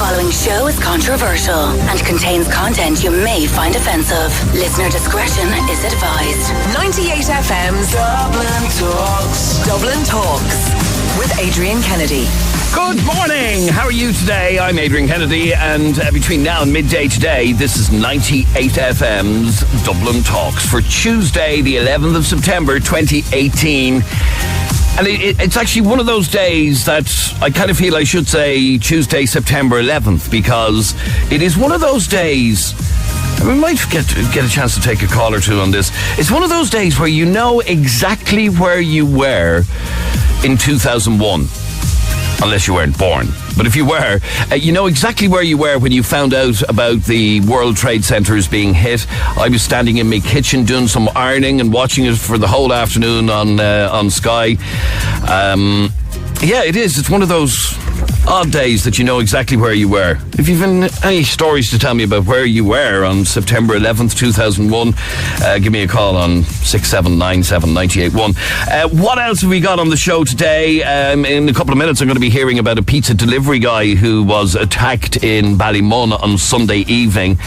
following show is controversial and contains content you may find offensive. Listener discretion is advised. 98FM's Dublin Talks with Adrian Kennedy. Good morning. How are you today? I'm Adrian Kennedy, and between now and midday today, this is 98FM's Dublin Talks for Tuesday, the 11th of September, 2018. And it's actually one of those days that I kind of feel I should say Tuesday, September 11th, because it is one of those days. We might get a chance to take a call or two on this. It's one of those days where you know exactly where you were in 2001. Unless you weren't born. But if you were, you know exactly where you were when you found out about the World Trade Centers being hit. I was standing in my kitchen doing some ironing and watching it for the whole afternoon on Sky. Yeah, it is. It's one of those odd days that you know exactly where you were. If you've any stories to tell me about where you were on September 11th, 2001, give me a call on 6797981. What else have we got on the show today? In a couple of minutes, I'm going to be hearing about a pizza delivery guy who was attacked in Ballymun on Sunday evening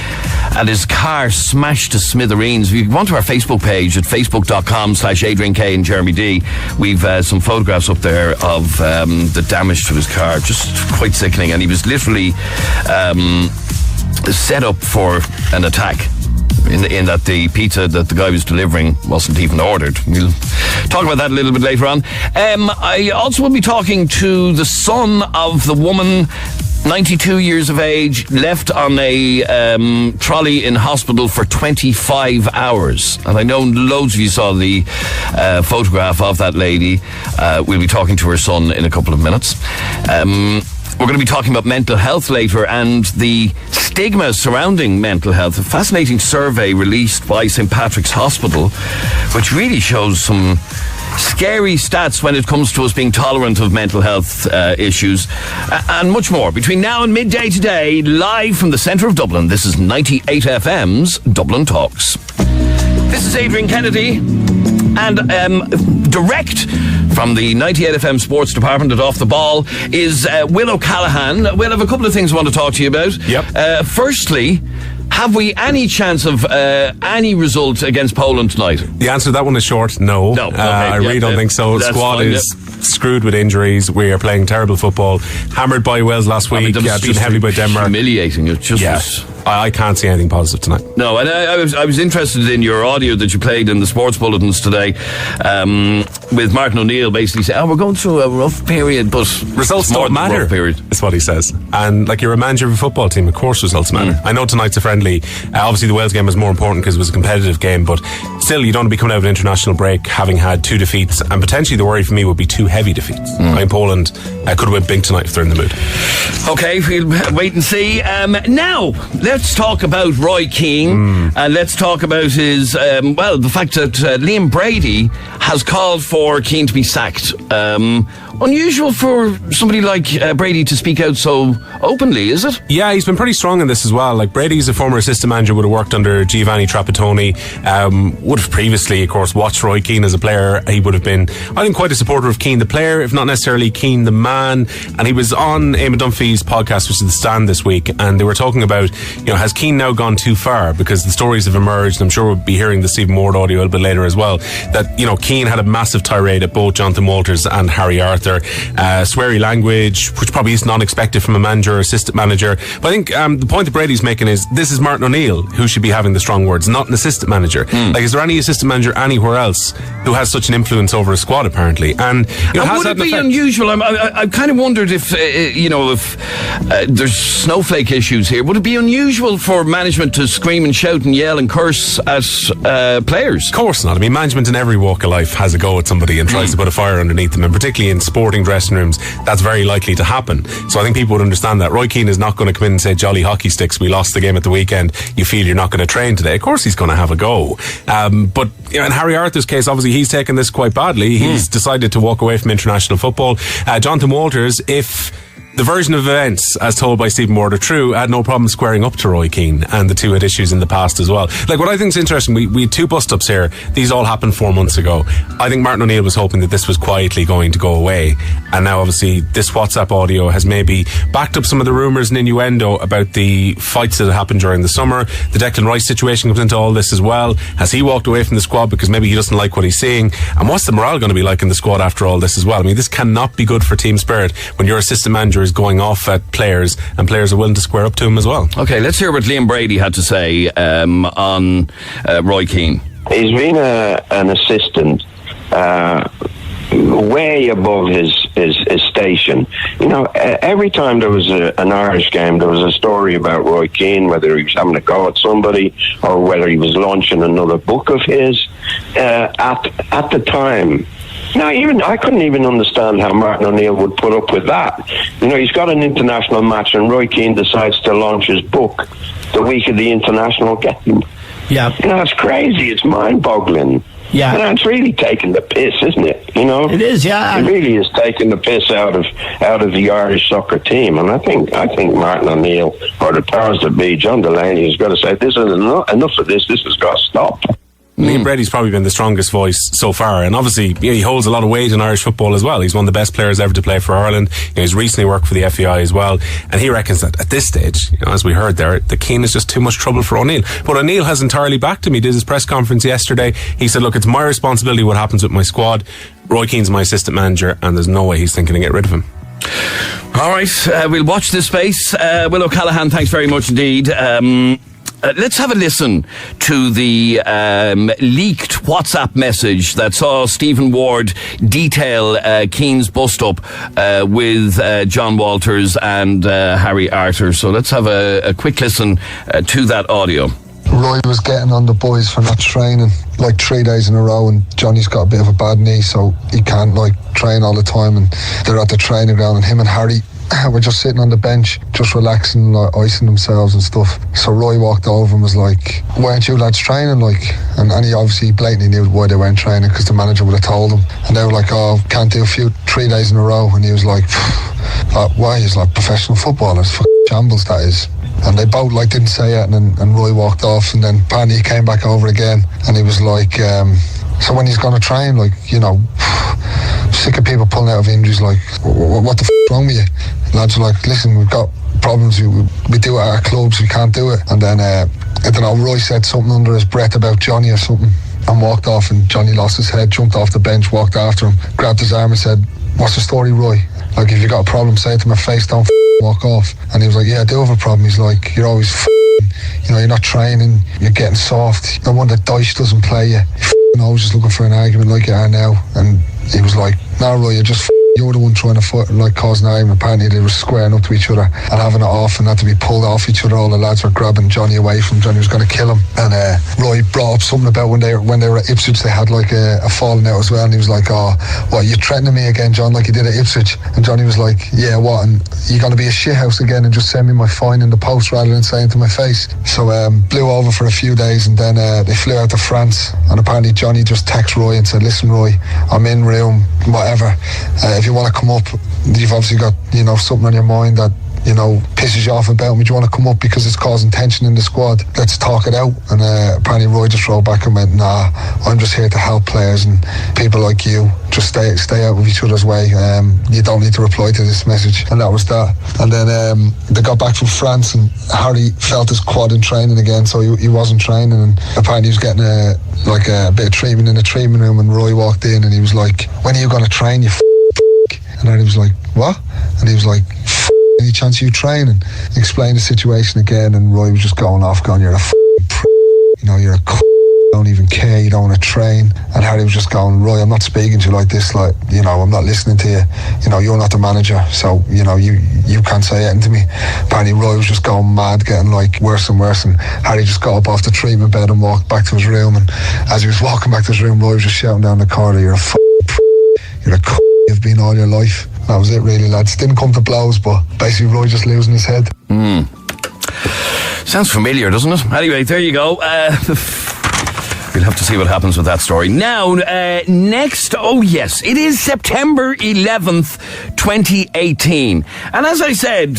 and his car smashed to smithereens. If you go onto our Facebook page at facebook.com/Adrian K and Jeremy D, we've some photographs up there of the damage to his car. Just quite sickening, and he was literally set up for an attack in that the pizza that the guy was delivering wasn't even ordered. We'll talk about that a little bit later on. I also will be talking to the son of the woman, 92 years of age, left on a trolley in hospital for 25 hours. And I know loads of you saw the photograph of that lady. We'll be talking to her son in a couple of minutes. We're going to be talking about mental health later and the stigma surrounding mental health. A fascinating survey released by St. Patrick's Hospital, which really shows some scary stats when it comes to us being tolerant of mental health issues, and much more. Between now and midday today, live from the centre of Dublin, this is 98FM's Dublin Talks. This is Adrian Kennedy, and direct from the 98FM Sports Department at Off the Ball is Will O'Callaghan. We'll have a couple of things I want to talk to you about. Yep. Firstly, have we any chance of any result against Poland tonight? The answer to that one is short, no. No. Okay, I really don't think so. The squad is screwed with injuries. We are playing terrible football. Hammered by Wales last week. Beaten heavily by Denmark. Humiliating. It just was... I can't see anything positive tonight. No, and I was interested in your audio that you played in the sports bulletins today, with Martin O'Neill basically saying, we're going through a rough period, but results don't matter. Is what he says. And like, you're a manager of a football team, of course results matter. I know tonight's a friendly. Obviously the Wales game was more important because it was a competitive game, but still, you don't want to be coming out of an international break having had 2 defeats, and potentially the worry for me would be 2 heavy defeats. I mean, Poland could have went big tonight if they're in the mood. Okay, we'll wait and see. Now, let's talk about Roy Keane, and let's talk about his, the fact that Liam Brady has called for Keane to be sacked. Unusual for somebody like Brady to speak out so openly, is it? Yeah, he's been pretty strong in this as well. Like, Brady's a former assistant manager, would have worked under Giovanni Trapattoni, would have previously, of course, watched Roy Keane as a player. He would have been, I think, quite a supporter of Keane the player, if not necessarily Keane the man. And he was on Eamon Dunphy's podcast, which is The Stand, this week, and they were talking about, has Keane now gone too far? Because the stories have emerged, and I'm sure we'll be hearing the Stephen Ward audio a little bit later as well, that, Keane had a massive tirade at both Jonathan Walters and Harry Arthur. Sweary language, which probably isn't unexpected from a manager or assistant manager. But I think the point that Brady's making is this is Martin O'Neill who should be having the strong words, not an assistant manager. Like, is there any assistant manager anywhere else who has such an influence over a squad, apparently? And would it be unusual? I kind of wondered if there's snowflake issues here. Would it be unusual for management to scream and shout and yell and curse at players? Of course not. I mean, management in every walk of life has a go at somebody and tries to put a fire underneath them, and particularly in sporting dressing rooms, that's very likely to happen. So I think people would understand that. Roy Keane is not going to come in and say, jolly hockey sticks, we lost the game at the weekend, you feel you're not going to train today. Of course he's going to have a go. But in Harry Arthur's case, obviously he's taken this quite badly. He's decided to walk away from international football. Jonathan Walters, if the version of events, as told by Stephen Ward, are true, had no problem squaring up to Roy Keane, and the two had issues in the past as well. Like, what I think is interesting, we had two bust-ups here. These all happened 4 months ago. I think Martin O'Neill was hoping that this was quietly going to go away, and now obviously this WhatsApp audio has maybe backed up some of the rumours and innuendo about the fights that had happened during the summer. The Declan Rice situation comes into all this as well. Has he walked away from the squad because maybe he doesn't like what he's seeing? And what's the morale going to be like in the squad after all this as well? I mean, this cannot be good for team spirit when your assistant manager is going off at players and players are willing to square up to him as well. Okay, let's hear what Liam Brady had to say on Roy Keane. He's been an assistant way above his station. You know, every time there was an Irish game, there was a story about Roy Keane, whether he was having a go at somebody or whether he was launching another book of his. At the time, now, even I couldn't even understand how Martin O'Neill would put up with that. You know, he's got an international match and Roy Keane decides to launch his book the week of the international game. Yeah. You know, it's crazy. It's mind-boggling. Yeah. You know, it's really taking the piss, isn't it? You know? It is, yeah. It really is taking the piss out of the Irish soccer team. And I think Martin O'Neill, or the powers that be, John Delaney, has got to say, this is enough of this. This has got to stop. Liam Brady's probably been the strongest voice so far, and obviously, you know, he holds a lot of weight in Irish football as well. He's one of the best players ever to play for Ireland. You know, he's recently worked for the FAI as well, and he reckons that at this stage, you know, as we heard there, the Keane is just too much trouble for O'Neill. But O'Neill has entirely backed him. He did his press conference yesterday. He said, look, it's my responsibility what happens with my squad. Roy Keane's my assistant manager, and there's no way he's thinking to get rid of him. All right, we'll watch this space. Will O'Callaghan, thanks very much indeed. Let's have a listen to the leaked WhatsApp message that saw Stephen Ward detail Keane's bust-up with John Walters and Harry Arter. So let's have a quick listen to that audio. Roy was getting on the boys for not training like 3 days in a row, and Johnny's got a bit of a bad knee, so he can't like train all the time, and they're at the training ground, and him and Harry were just sitting on the bench, just relaxing, like icing themselves and stuff. So Roy walked over and was like, "Why aren't you lads training?" Like, and he obviously blatantly knew why they weren't training, because the manager would have told them. And they were like, "Oh, can't do 3 days in a row." And he was like, "Why?" He's like, "Professional footballers, shambles that is." And they both like didn't say it, and Roy walked off, and then apparently he came back over again, and he was like, "So when he's gonna train, like, you know, sick of people pulling out of injuries, like, what the f*** wrong with you?" Lads were like, "Listen, we've got problems, we do it at our clubs, we can't do it." And then I don't know, Roy said something under his breath about Johnny or something, and walked off, and Johnny lost his head, jumped off the bench, walked after him, grabbed his arm and said, "What's the story, Roy? Like, if you got a problem, say it to my face, don't walk off." And he was like, "Yeah, I do have a problem." He's like, "You're always you know, you're not training, you're getting soft, no wonder Dyche doesn't play you, you're always just looking for an argument like you are now." And he was like, "No, Roy, you're the one trying to fight, like, cause an argument." Apparently they were squaring up to each other and having it off, and had to be pulled off each other. All the lads were grabbing Johnny away from him. Johnny was going to kill him, and Roy brought up something about when they were at Ipswich, they had like a falling out as well, and he was like, "Oh, what, you threatening me again, John, like you did at Ipswich?" And Johnny was like, "Yeah, what, and you going to be a shithouse again and just send me my fine in the post rather than saying to my face?" So blew over for a few days, and then they flew out to France, and apparently Johnny just texted Roy and said, "Listen, Roy, I'm in room, whatever, if you want to come up, you've obviously got, you know, something on your mind that, you know, pisses you off about me. Do you want to come up because it's causing tension in the squad? Let's talk it out." And apparently Roy just wrote back and went, "Nah, I'm just here to help players, and people like you just stay out of each other's way. You don't need to reply to this message." And that was that. And then they got back from France, and Harry felt his quad in training again, so he wasn't training, and apparently he was getting a bit of treatment in the treatment room, and Roy walked in and he was like, "When are you going to train, you f***?" And then he was like, "What?" And he was like, "Any chance you train?" And explained the situation again, and Roy was just going off, going, "You're a you know, you're a don't even care, you don't want to train." And Harry was just going, "Roy, I'm not speaking to you like this, like, you know, I'm not listening to you, you know, you're not the manager, so, you know, you can't say anything to me." Apparently Roy was just going mad, getting like worse and worse, and Harry just got up off the treatment bed and walked back to his room, and as he was walking back to his room, Roy was just shouting down the corridor, "You're a you're a you've been all your life." That was it really, lads. Didn't come to blows, but basically Roy just losing his head. Sounds familiar, doesn't it? Anyway, there you go. We'll have to see what happens with that story. Now, next, oh yes, it is September 11th, 2018. And as I said,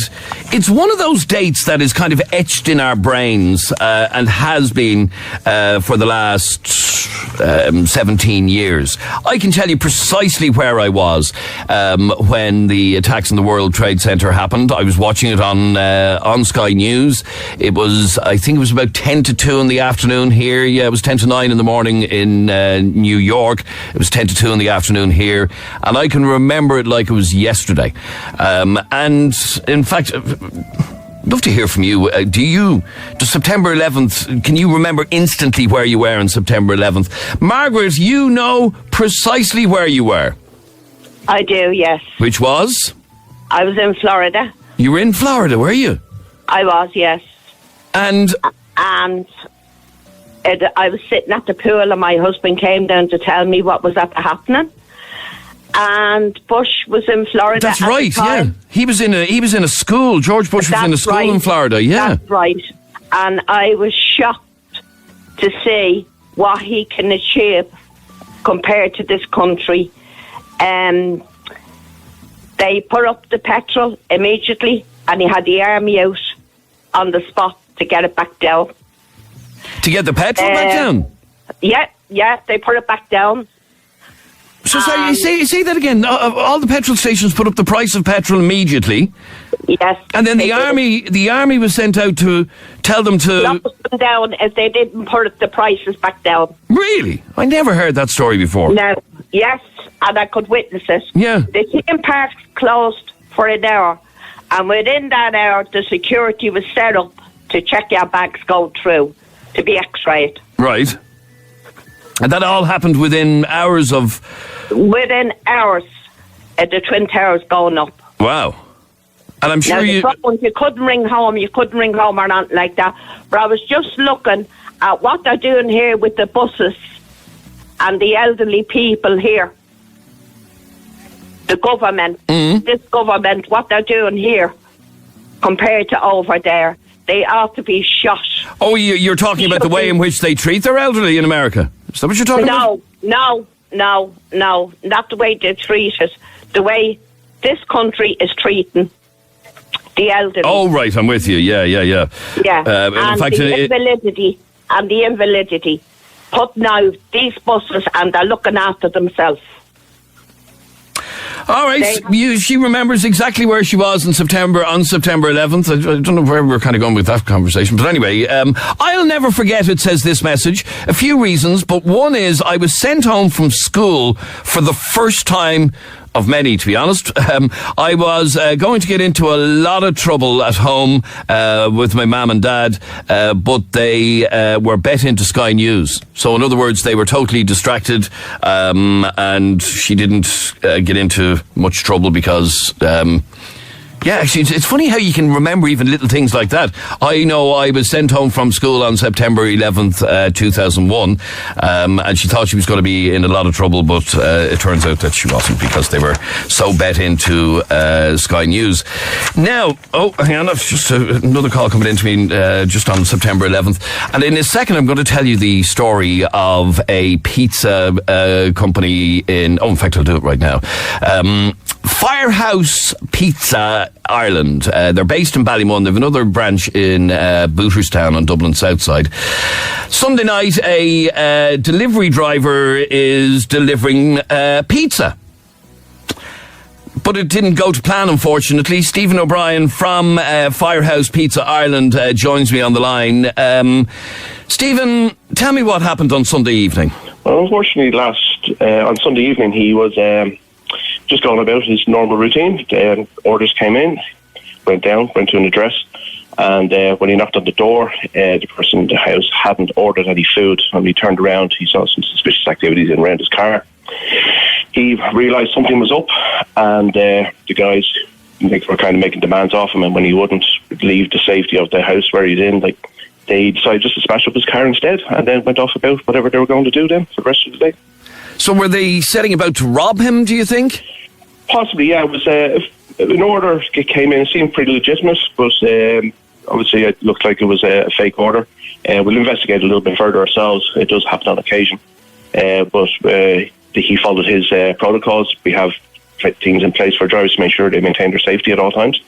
it's one of those dates that is kind of etched in our brains and has been for the last 17 years. I can tell you precisely where I was when the attacks in the World Trade Center happened. I was watching it on Sky News. It was, I think it was about 10 to 2 in the afternoon here. Yeah, it was 10 to 9 in the morning in New York. It was 10 to 2 in the afternoon here. And I can remember it like it was yesterday. And in fact, love to hear from you. Does September 11th, can you remember instantly where you were on September 11th? Margaret, you know precisely where you were. I do, yes. Which was? I was in Florida. You were in Florida, were you? I was, yes. And I was sitting at the pool and my husband came down to tell me what was happening. And Bush was in Florida. That's right, yeah. He was in a school. George Bush was in a school in Florida, yeah. That's right. And I was shocked to see what he can achieve compared to this country. They put up the petrol immediately and he had the army out on the spot to get it back down. To get the petrol back down? Yeah, they put it back down. So say that again. All the petrol stations put up the price of petrol immediately. Yes. And then the army was sent out to tell them to knock them down if they didn't put the prices back down. Really? I never heard that story before. No. Yes, and I could witness it. Yeah. The theme park closed for an hour, and within that hour, the security was set up to check your bags go through, to be x-rayed. Right. And that all happened within hours of... Within hours, the Twin Towers going up. Wow. And I'm sure now, you couldn't ring home or nothing like that. But I was just looking at what they're doing here with the buses and the elderly people here. The government, this government, what they're doing here compared to over there, they ought to be shot. Oh, you're talking about the way in which they treat their elderly in America? Is that what you're talking about? No, not the way they treat it. The way this country is treating the elderly. Oh, right, I'm with you. Yeah. Yeah, and in fact, the invalidity. Putting out these buses and they're looking after themselves. All right, she remembers exactly where she was on September 11th. I don't know where we're kind of going with that conversation. But anyway, I'll never forget, it says this message. A few reasons, but one is I was sent home from school for the first time of many, to be honest. I was going to get into a lot of trouble at home with my mum and dad, but they were bet into Sky News. So in other words, they were totally distracted, and she didn't get into much trouble because... yeah, actually, it's funny how you can remember even little things like that. I know I was sent home from school on September 11th, 2001, and she thought she was going to be in a lot of trouble, but it turns out that she wasn't because they were so bet into Sky News. Now, hang on, that's just another call coming in to me just on September 11th. And in a second, I'm going to tell you the story of a pizza company in fact, I'll do it right now. Firehouse Pizza Ireland. They're based in Ballymun. They have another branch in Booterstown on Dublin South Side. Sunday night, a delivery driver is delivering pizza. But it didn't go to plan, unfortunately. Stephen O'Brien from Firehouse Pizza Ireland joins me on the line. Stephen, tell me what happened on Sunday evening. Well, unfortunately, on Sunday evening, he was... just going about his normal routine. Orders came in, went to an address, and when he knocked on the door, the person in the house hadn't ordered any food. When he turned around, he saw some suspicious activities in around his car. He realised something was up, and the guys were kind of making demands off him, and when he wouldn't leave the safety of the house where he's in, they decided just to smash up his car instead, and then went off about whatever they were going to do then for the rest of the day. So were they setting about to rob him, do you think? Possibly, yeah. It was an order came in. It seemed pretty legitimate, but obviously it looked like it was a fake order. We'll investigate a little bit further ourselves. It does happen on occasion. But he followed his protocols. We have things in place for drivers to make sure they maintain their safety at all times.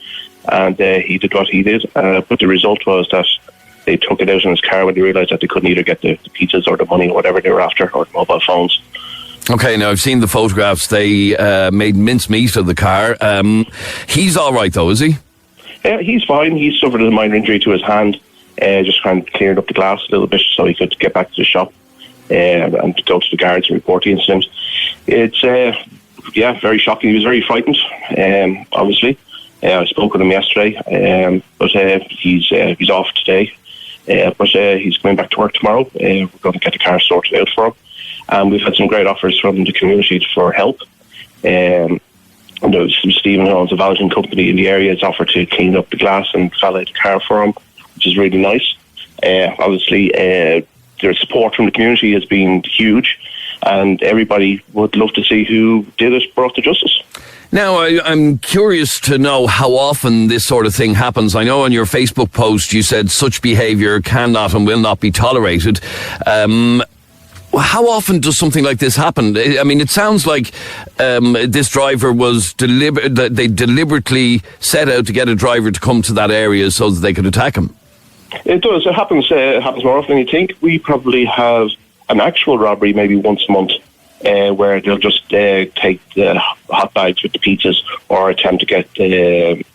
And he did what he did. But the result was that they took it out in his car when they realised that they couldn't either get the pizzas or the money or whatever they were after, or the mobile phones. Okay, now I've seen the photographs. They made mincemeat of the car. He's all right, though, is he? Yeah, he's fine. He suffered a minor injury to his hand. Just kind of cleared up the glass a little bit so he could get back to the shop and go to the guards and report the incident. It's very shocking. He was very frightened, obviously. I spoke with him yesterday, but he's off today. But he's going back to work tomorrow. We're going to get the car sorted out for him. And we've had some great offers from the community for help. Stephen, who owns a valeting company in the area, has offered to clean up the glass and valet the car for him, which is really nice. Obviously, their support from the community has been huge, and everybody would love to see who did it brought to justice. Now, I'm curious to know how often this sort of thing happens. I know on your Facebook post you said such behaviour cannot and will not be tolerated. How often does something like this happen? I mean, it sounds like this driver was they deliberately set out to get a driver to come to that area so that they could attack him. It does. It happens more often than you think. We probably have an actual robbery maybe once a month where they'll just take the hot bags with the pizzas or attempt to get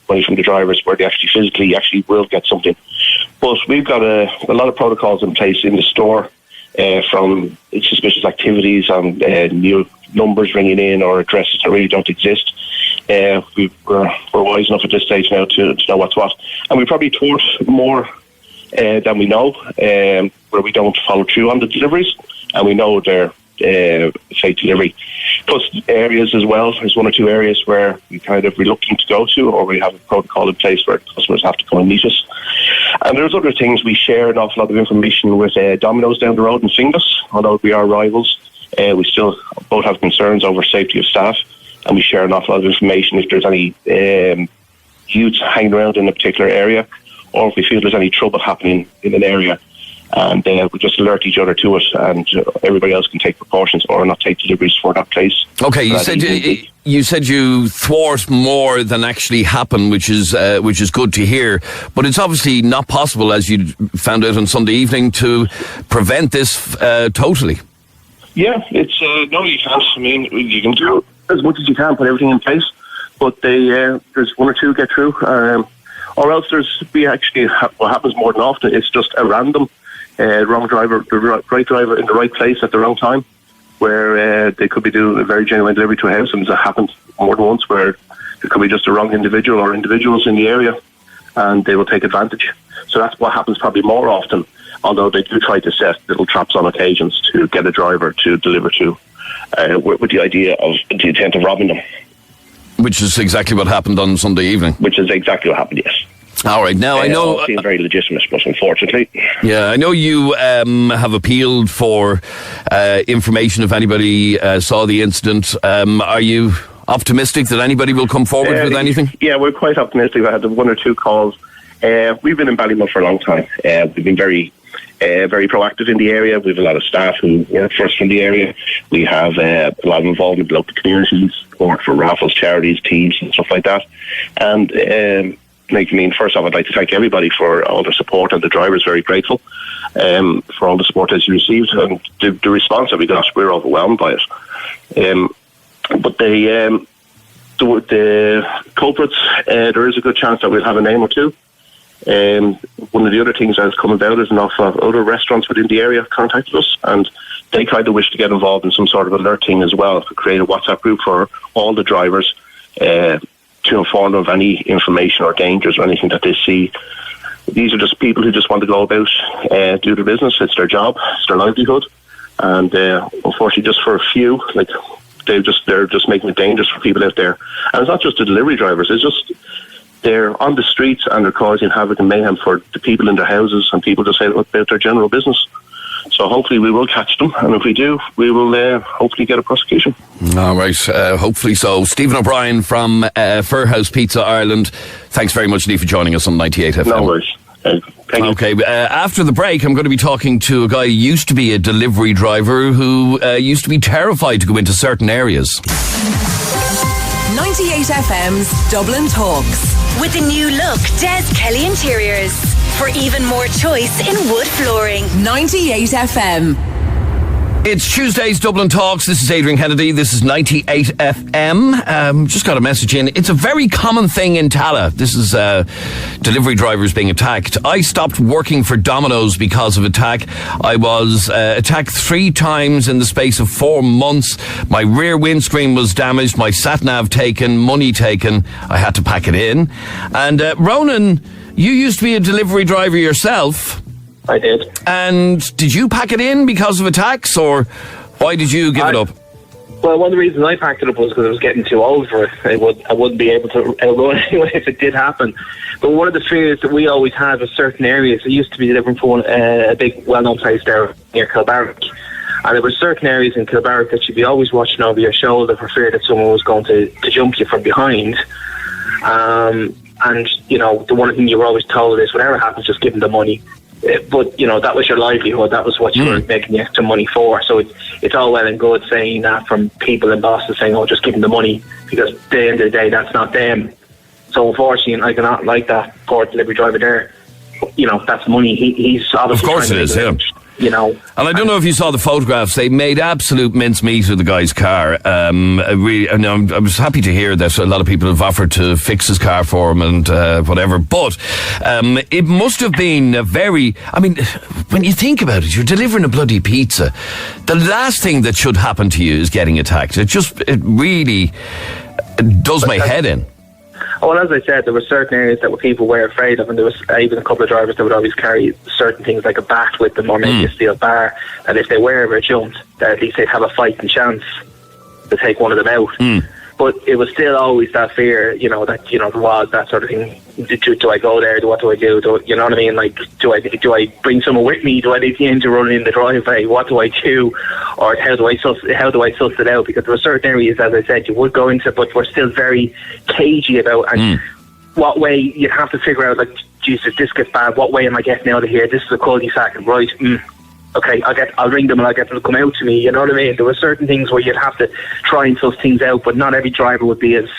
money from the drivers where they actually will get something. But we've got a lot of protocols in place in the store from suspicious activities and new numbers ringing in or addresses that really don't exist. We're wise enough at this stage now to know what's what. And we probably thwart more than we know, where we don't follow through on the deliveries, and we know they're fake delivery. Plus areas as well, there's one or two areas where we kind of reluctant to go to, or we have a protocol in place where customers have to come and meet us. And there's other things. We share an awful lot of information with Domino's down the road in Finglas, although we are rivals. We still both have concerns over safety of staff, and we share an awful lot of information if there's any youths hanging around in a particular area, or if we feel there's any trouble happening in an area. And we just alert each other to it, and everybody else can take precautions or not take deliveries for that place. Okay, you said you thwart more than actually happen, which is good to hear. But it's obviously not possible, as you found out on Sunday evening, to prevent this totally. Yeah, it's no, you can't. I mean, you can do as much as you can, put everything in place, but there's one or two get through, or else what happens more than often, it's just a random. Wrong driver, the right driver in the right place at the wrong time, where they could be doing a very genuine delivery to a house, and it's happened more than once where it could be just a wrong individual or individuals in the area, and they will take advantage. So that's what happens probably more often, although they do try to set little traps on occasions to get a driver to deliver to, with the idea of the intent of robbing them. Which is exactly what happened on Sunday evening. Which is exactly what happened, yes. All right, now I know... It seems very legitimate, but unfortunately... Yeah, I know you have appealed for information if anybody saw the incident. Are you optimistic that anybody will come forward with anything? Yeah, we're quite optimistic. I had one or two calls. We've been in Ballymun for a long time. We've been very proactive in the area. We have a lot of staff who work for us from the area. We have a lot of involvement with local communities, support for raffles, charities, teams and stuff like that. And... first off, I'd like to thank everybody for all the support, and the driver is very grateful for all the support that you received, and the response that we got, we're overwhelmed by it. But the culprits, there is a good chance that we'll have a name or two. One of the other things that has come about is enough of other restaurants within the area have contacted us, and they kind of wish to get involved in some sort of alerting as well, to create a WhatsApp group for all the drivers, to inform them of any information or dangers or anything that they see. These are just people who just want to go about, do their business. It's their job, it's their livelihood, and unfortunately, just for a few, they're just making it dangerous for people out there. And it's not just the delivery drivers; it's just they're on the streets and they're causing havoc and mayhem for the people in their houses and people just about their general business. So hopefully we will catch them, and if we do, we will hopefully get a prosecution. All right, hopefully so. Stephen O'Brien from Fur House Pizza Ireland, thanks very much, Lee, for joining us on 98FM. No worries. Okay, after the break, I'm going to be talking to a guy who used to be a delivery driver who used to be terrified to go into certain areas. 98FM's Dublin Talks. With the new look, Des Kelly Interiors. For even more choice in wood flooring. 98FM. It's Tuesday's Dublin Talks. This is Adrian Kennedy. This is 98FM. Just got a message in. It's a very common thing in Tala. This is delivery drivers being attacked. I stopped working for Domino's because of attack. I was attacked 3 times in the space of 4 months. My rear windscreen was damaged. My sat-nav taken. Money taken. I had to pack it in. And Ronan, you used to be a delivery driver yourself. I did. And did you pack it in because of attacks, or why did you give it up? Well, one of the reasons I packed it up was because I was getting too old for it. I wouldn't be able to outrun anyway if it did happen. But one of the fears that we always had was certain areas. I used to be delivering for a big, well-known place there near Kilbarrack. And there were certain areas in Kilbarrack that you'd be always watching over your shoulder for fear that someone was going to jump you from behind. And, you know, the one thing you were always told is whatever happens, just give them the money. But, you know, that was your livelihood. That was what you were making the extra money for. So it's all well and good saying that from people and bosses saying, oh, just give them the money, because at the end of the day, that's not them. So unfortunately, I cannot like that poor delivery driver there. You know, that's money. He's obviously... Of course it is, yeah. You know, and I don't know if you saw the photographs. They made absolute mincemeat of the guy's car. I was happy to hear that a lot of people have offered to fix his car for him and whatever. But it must have been a very... I mean, when you think about it, you're delivering a bloody pizza. The last thing that should happen to you is getting attacked. It really does my head in. Well, as I said, there were certain areas that people were afraid of, and there was even a couple of drivers that would always carry certain things like a bat with them, or maybe a steel bar, and if they were ever jumped, that at least they'd have a fighting chance to take one of them out. But it was still always that fear, you know, that, you know, there was that sort of thing. Do I go there? What do I do? You know what I mean? Like, do I bring someone with me? Do I leave the engine running in the driveway? What do I do? Or how do I suss it out? Because there were certain areas, as I said, you would go into, but we're still very cagey about, and what way you'd have to figure out, like, Jesus, this gets bad. What way am I getting out of here? This is a cul-de-sac, right? Okay, I'll ring them and I'll get them to come out to me. You know what I mean? There were certain things where you'd have to try and suss things out, but not every driver would be as,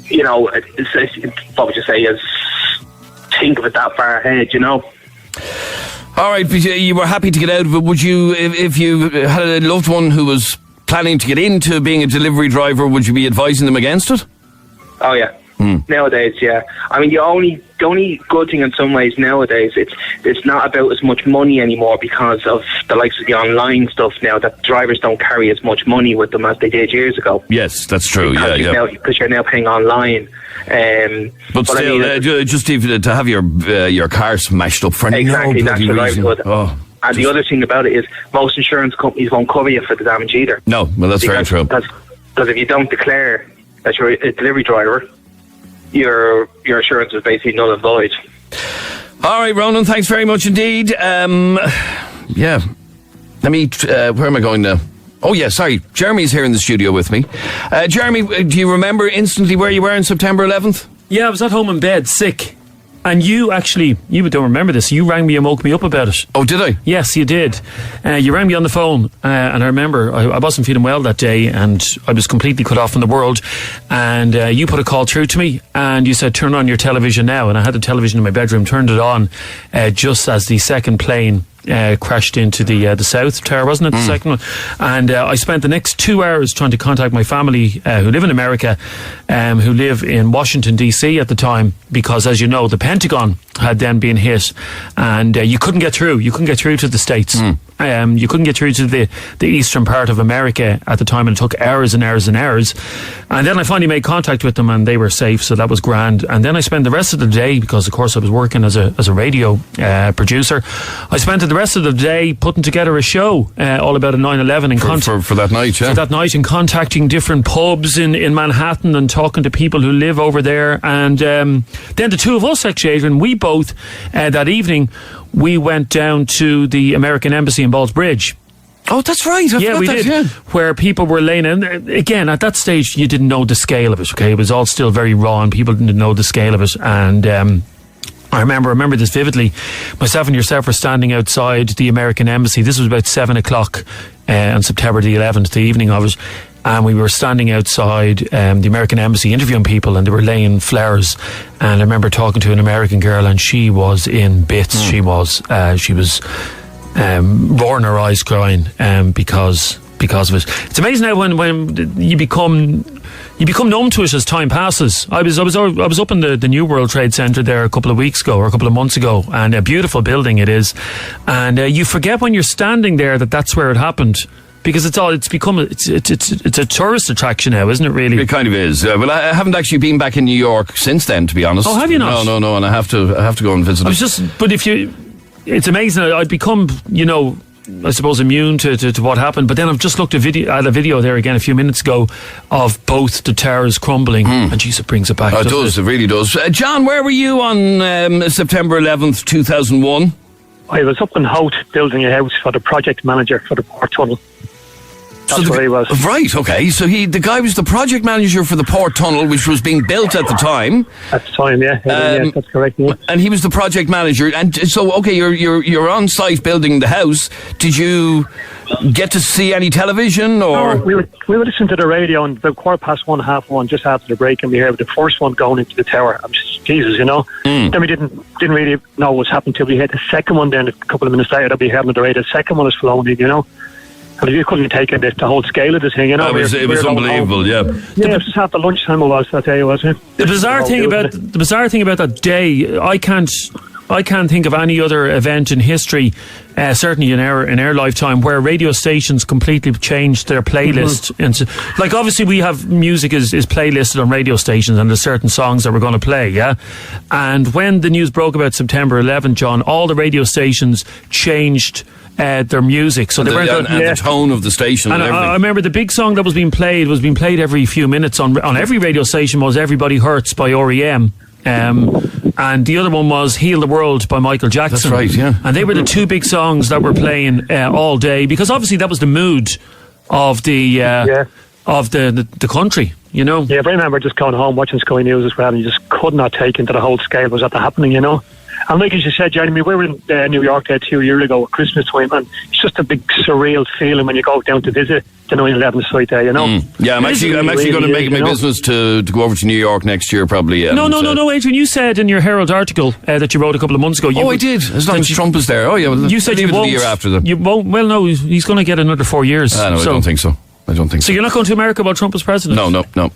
you know, what would you say, as think of it that far ahead, you know? All right, but you were happy to get out of it. Would you, if you had a loved one who was planning to get into being a delivery driver, would you be advising them against it? Oh, yeah. Nowadays, yeah. I mean, the only good thing in some ways nowadays, it's not about as much money anymore because of the likes of the online stuff now, that drivers don't carry as much money with them as they did years ago. Yes, that's true. Because you're now paying online. But still, I mean, just even to have your car smashed up for no bloody reason. And the other thing about it is most insurance companies won't cover you for the damage either. No, well, that's very true. Because if you don't declare that you're a delivery driver, your insurance is basically null and void. All right, Ronan, thanks very much indeed. Yeah. Let me... where am I going now? Oh, yeah, sorry. Jeremy's here in the studio with me. Jeremy, do you remember instantly where you were on September 11th? Yeah, I was at home in bed, sick. And you don't remember this, you rang me and woke me up about it. Oh, did I? Yes, you did. You rang me on the phone, and I remember I wasn't feeling well that day, and I was completely cut off from the world, and you put a call through to me, and you said, turn on your television now, and I had the television in my bedroom, turned it on, just as the second plane crashed into the South Tower, wasn't it? The second one. And I spent the next 2 hours trying to contact my family who live in America, who live in Washington, D.C. at the time, because, as you know, the Pentagon had then been hit, and you couldn't get through. You couldn't get through to the States. You couldn't get through to the eastern part of America at the time, and it took hours and hours and hours. And then I finally made contact with them, and they were safe, so that was grand. And then I spent the rest of the day, because of course I was working as a radio producer, I spent the rest of the day putting together a show all about a 9/11 in for that night, yeah. For that night, and contacting different pubs in Manhattan and talking to people who live over there. And then the two of us, actually, Adrian, we both that evening, we went down to the American Embassy in Ballsbridge. Oh, that's right. We did. Yeah. Where people were laying in. Again, at that stage, you didn't know the scale of it, okay? It was all still very raw, and people didn't know the scale of it. And I remember this vividly. Myself and yourself were standing outside the American Embassy. This was about 7 o'clock on September the 11th, the evening of it. And we were standing outside the American Embassy interviewing people, and they were laying flowers. And I remember talking to an American girl, and she was in bits. She was roaring her eyes, crying because of it. It's amazing how when you become numb to it as time passes. I was up in the New World Trade Center there a couple of weeks ago, or a couple of months ago, and a beautiful building it is. And you forget when you're standing there that's where it happened. Because it's a tourist attraction now, isn't it? Really, it kind of is. Well, I haven't actually been back in New York since then, to be honest. Oh, have you not? No, and I have to go and visit. It's amazing. I'd become, I suppose, immune to what happened. But then I've just looked at a video there again a few minutes ago of both the towers crumbling, and Jesus, it brings it back. It does. It really does. John, where were you on September 11th, 2001? I was up in Hout building a house for the project manager for the Port Tunnel. That's where he was. Right, okay. So the guy was the project manager for the Port Tunnel, which was being built at the time. At the time, yeah. Yeah, that's correct. Yeah. And he was the project manager. And so, okay, you're on site building the house. Did you get to see any television, or? No, we were listening to the radio, and about 1:15, 1:30, just after the break, and we heard the first one going into the tower. I'm just, Jesus, Then we didn't really know what was happening till we heard the second one. Then a couple of minutes later, that we heard on the radio. The second one was flowing in, And you couldn't take it, the whole scale of the thing, It was unbelievable, yeah. Yeah, it was just after lunchtime it was, that day, wasn't it? The bizarre thing about that day, I can't think of any other event in history, certainly in our lifetime, where radio stations completely changed their playlist. And like, obviously we have music is playlisted on radio stations, and there's certain songs that we're going to play, yeah? And when the news broke about September 11th, John, all the radio stations changed their music, so the tone of the station. And I remember the big song that was being played every few minutes on every radio station was "Everybody Hurts" by R.E.M. And the other one was "Heal the World" by Michael Jackson. That's right, yeah. And they were the two big songs that were playing all day, because obviously that was the mood of the country, Yeah, but I remember just going home watching Sky News as well, and you just could not take into the whole scale was that happening, And like as you said, Jeremy, we were in New York there 2 years ago at Christmas time, and it's just a big surreal feeling when you go down to visit the 9/11 site there, Yeah, I'm actually going to make it my business to go over to New York next year, probably. No, Adrian, you said in your Herald article that you wrote a couple of months ago. I did, as long as Trump is there. Oh, yeah, well, you said you won't. The year after them. You won't. Well, no, he's going to get another 4 years. No, I don't think so. So you're not going to America while Trump is president? No.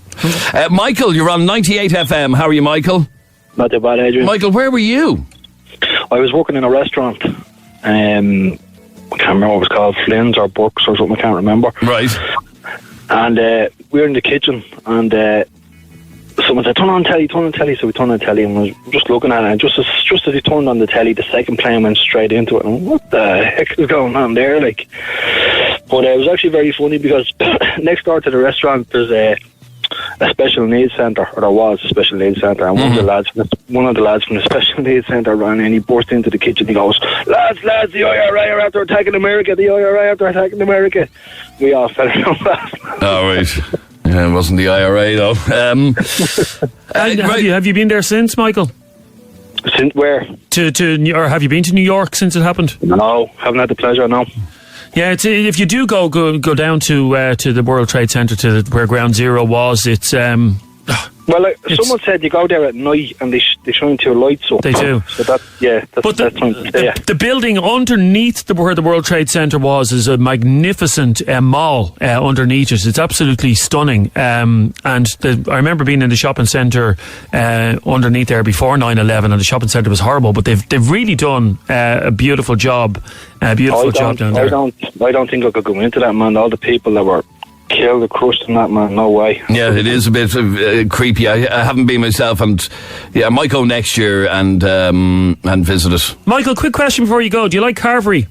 Michael, you're on 98 FM. How are you, Michael? Not too bad, Adrian. Michael, where were you? I was working in a restaurant. I can't remember what it was called, Flynn's or Bucks or something, I can't remember. Right. And we were in the kitchen, and someone said, turn on telly. So we turned on the telly, and I was just looking at it, and just as he turned on the telly, the second plane went straight into it. And what the heck is going on there? But it was actually very funny, because next door to the restaurant there's a special needs centre, or there was a special needs centre, and one of the lads from the special needs centre ran in, he burst into the kitchen, he goes, lads, the IRA are after attacking America, we all fell around laughing. Oh, right. Yeah, it wasn't the IRA though. Have you been there since, Michael? Since where? Or have you been to New York since it happened? No, haven't had the pleasure, no. Yeah, if you do go down to the World Trade Center, to where Ground Zero was, it's someone said you go there at night and they shine two lights up. They do. So that's the building underneath where the World Trade Center was is a magnificent mall underneath it. It's absolutely stunning. And I remember being in the shopping centre underneath there before 9/11, and the shopping centre was horrible. But they've really done a beautiful job. Job down there. I don't think I could go into that, man. All the people that were killed or crushed in that, man, no way. Yeah, it is a bit creepy. I haven't been myself, and I might go next year and visit it. Michael, quick question before you go: do you like carvery?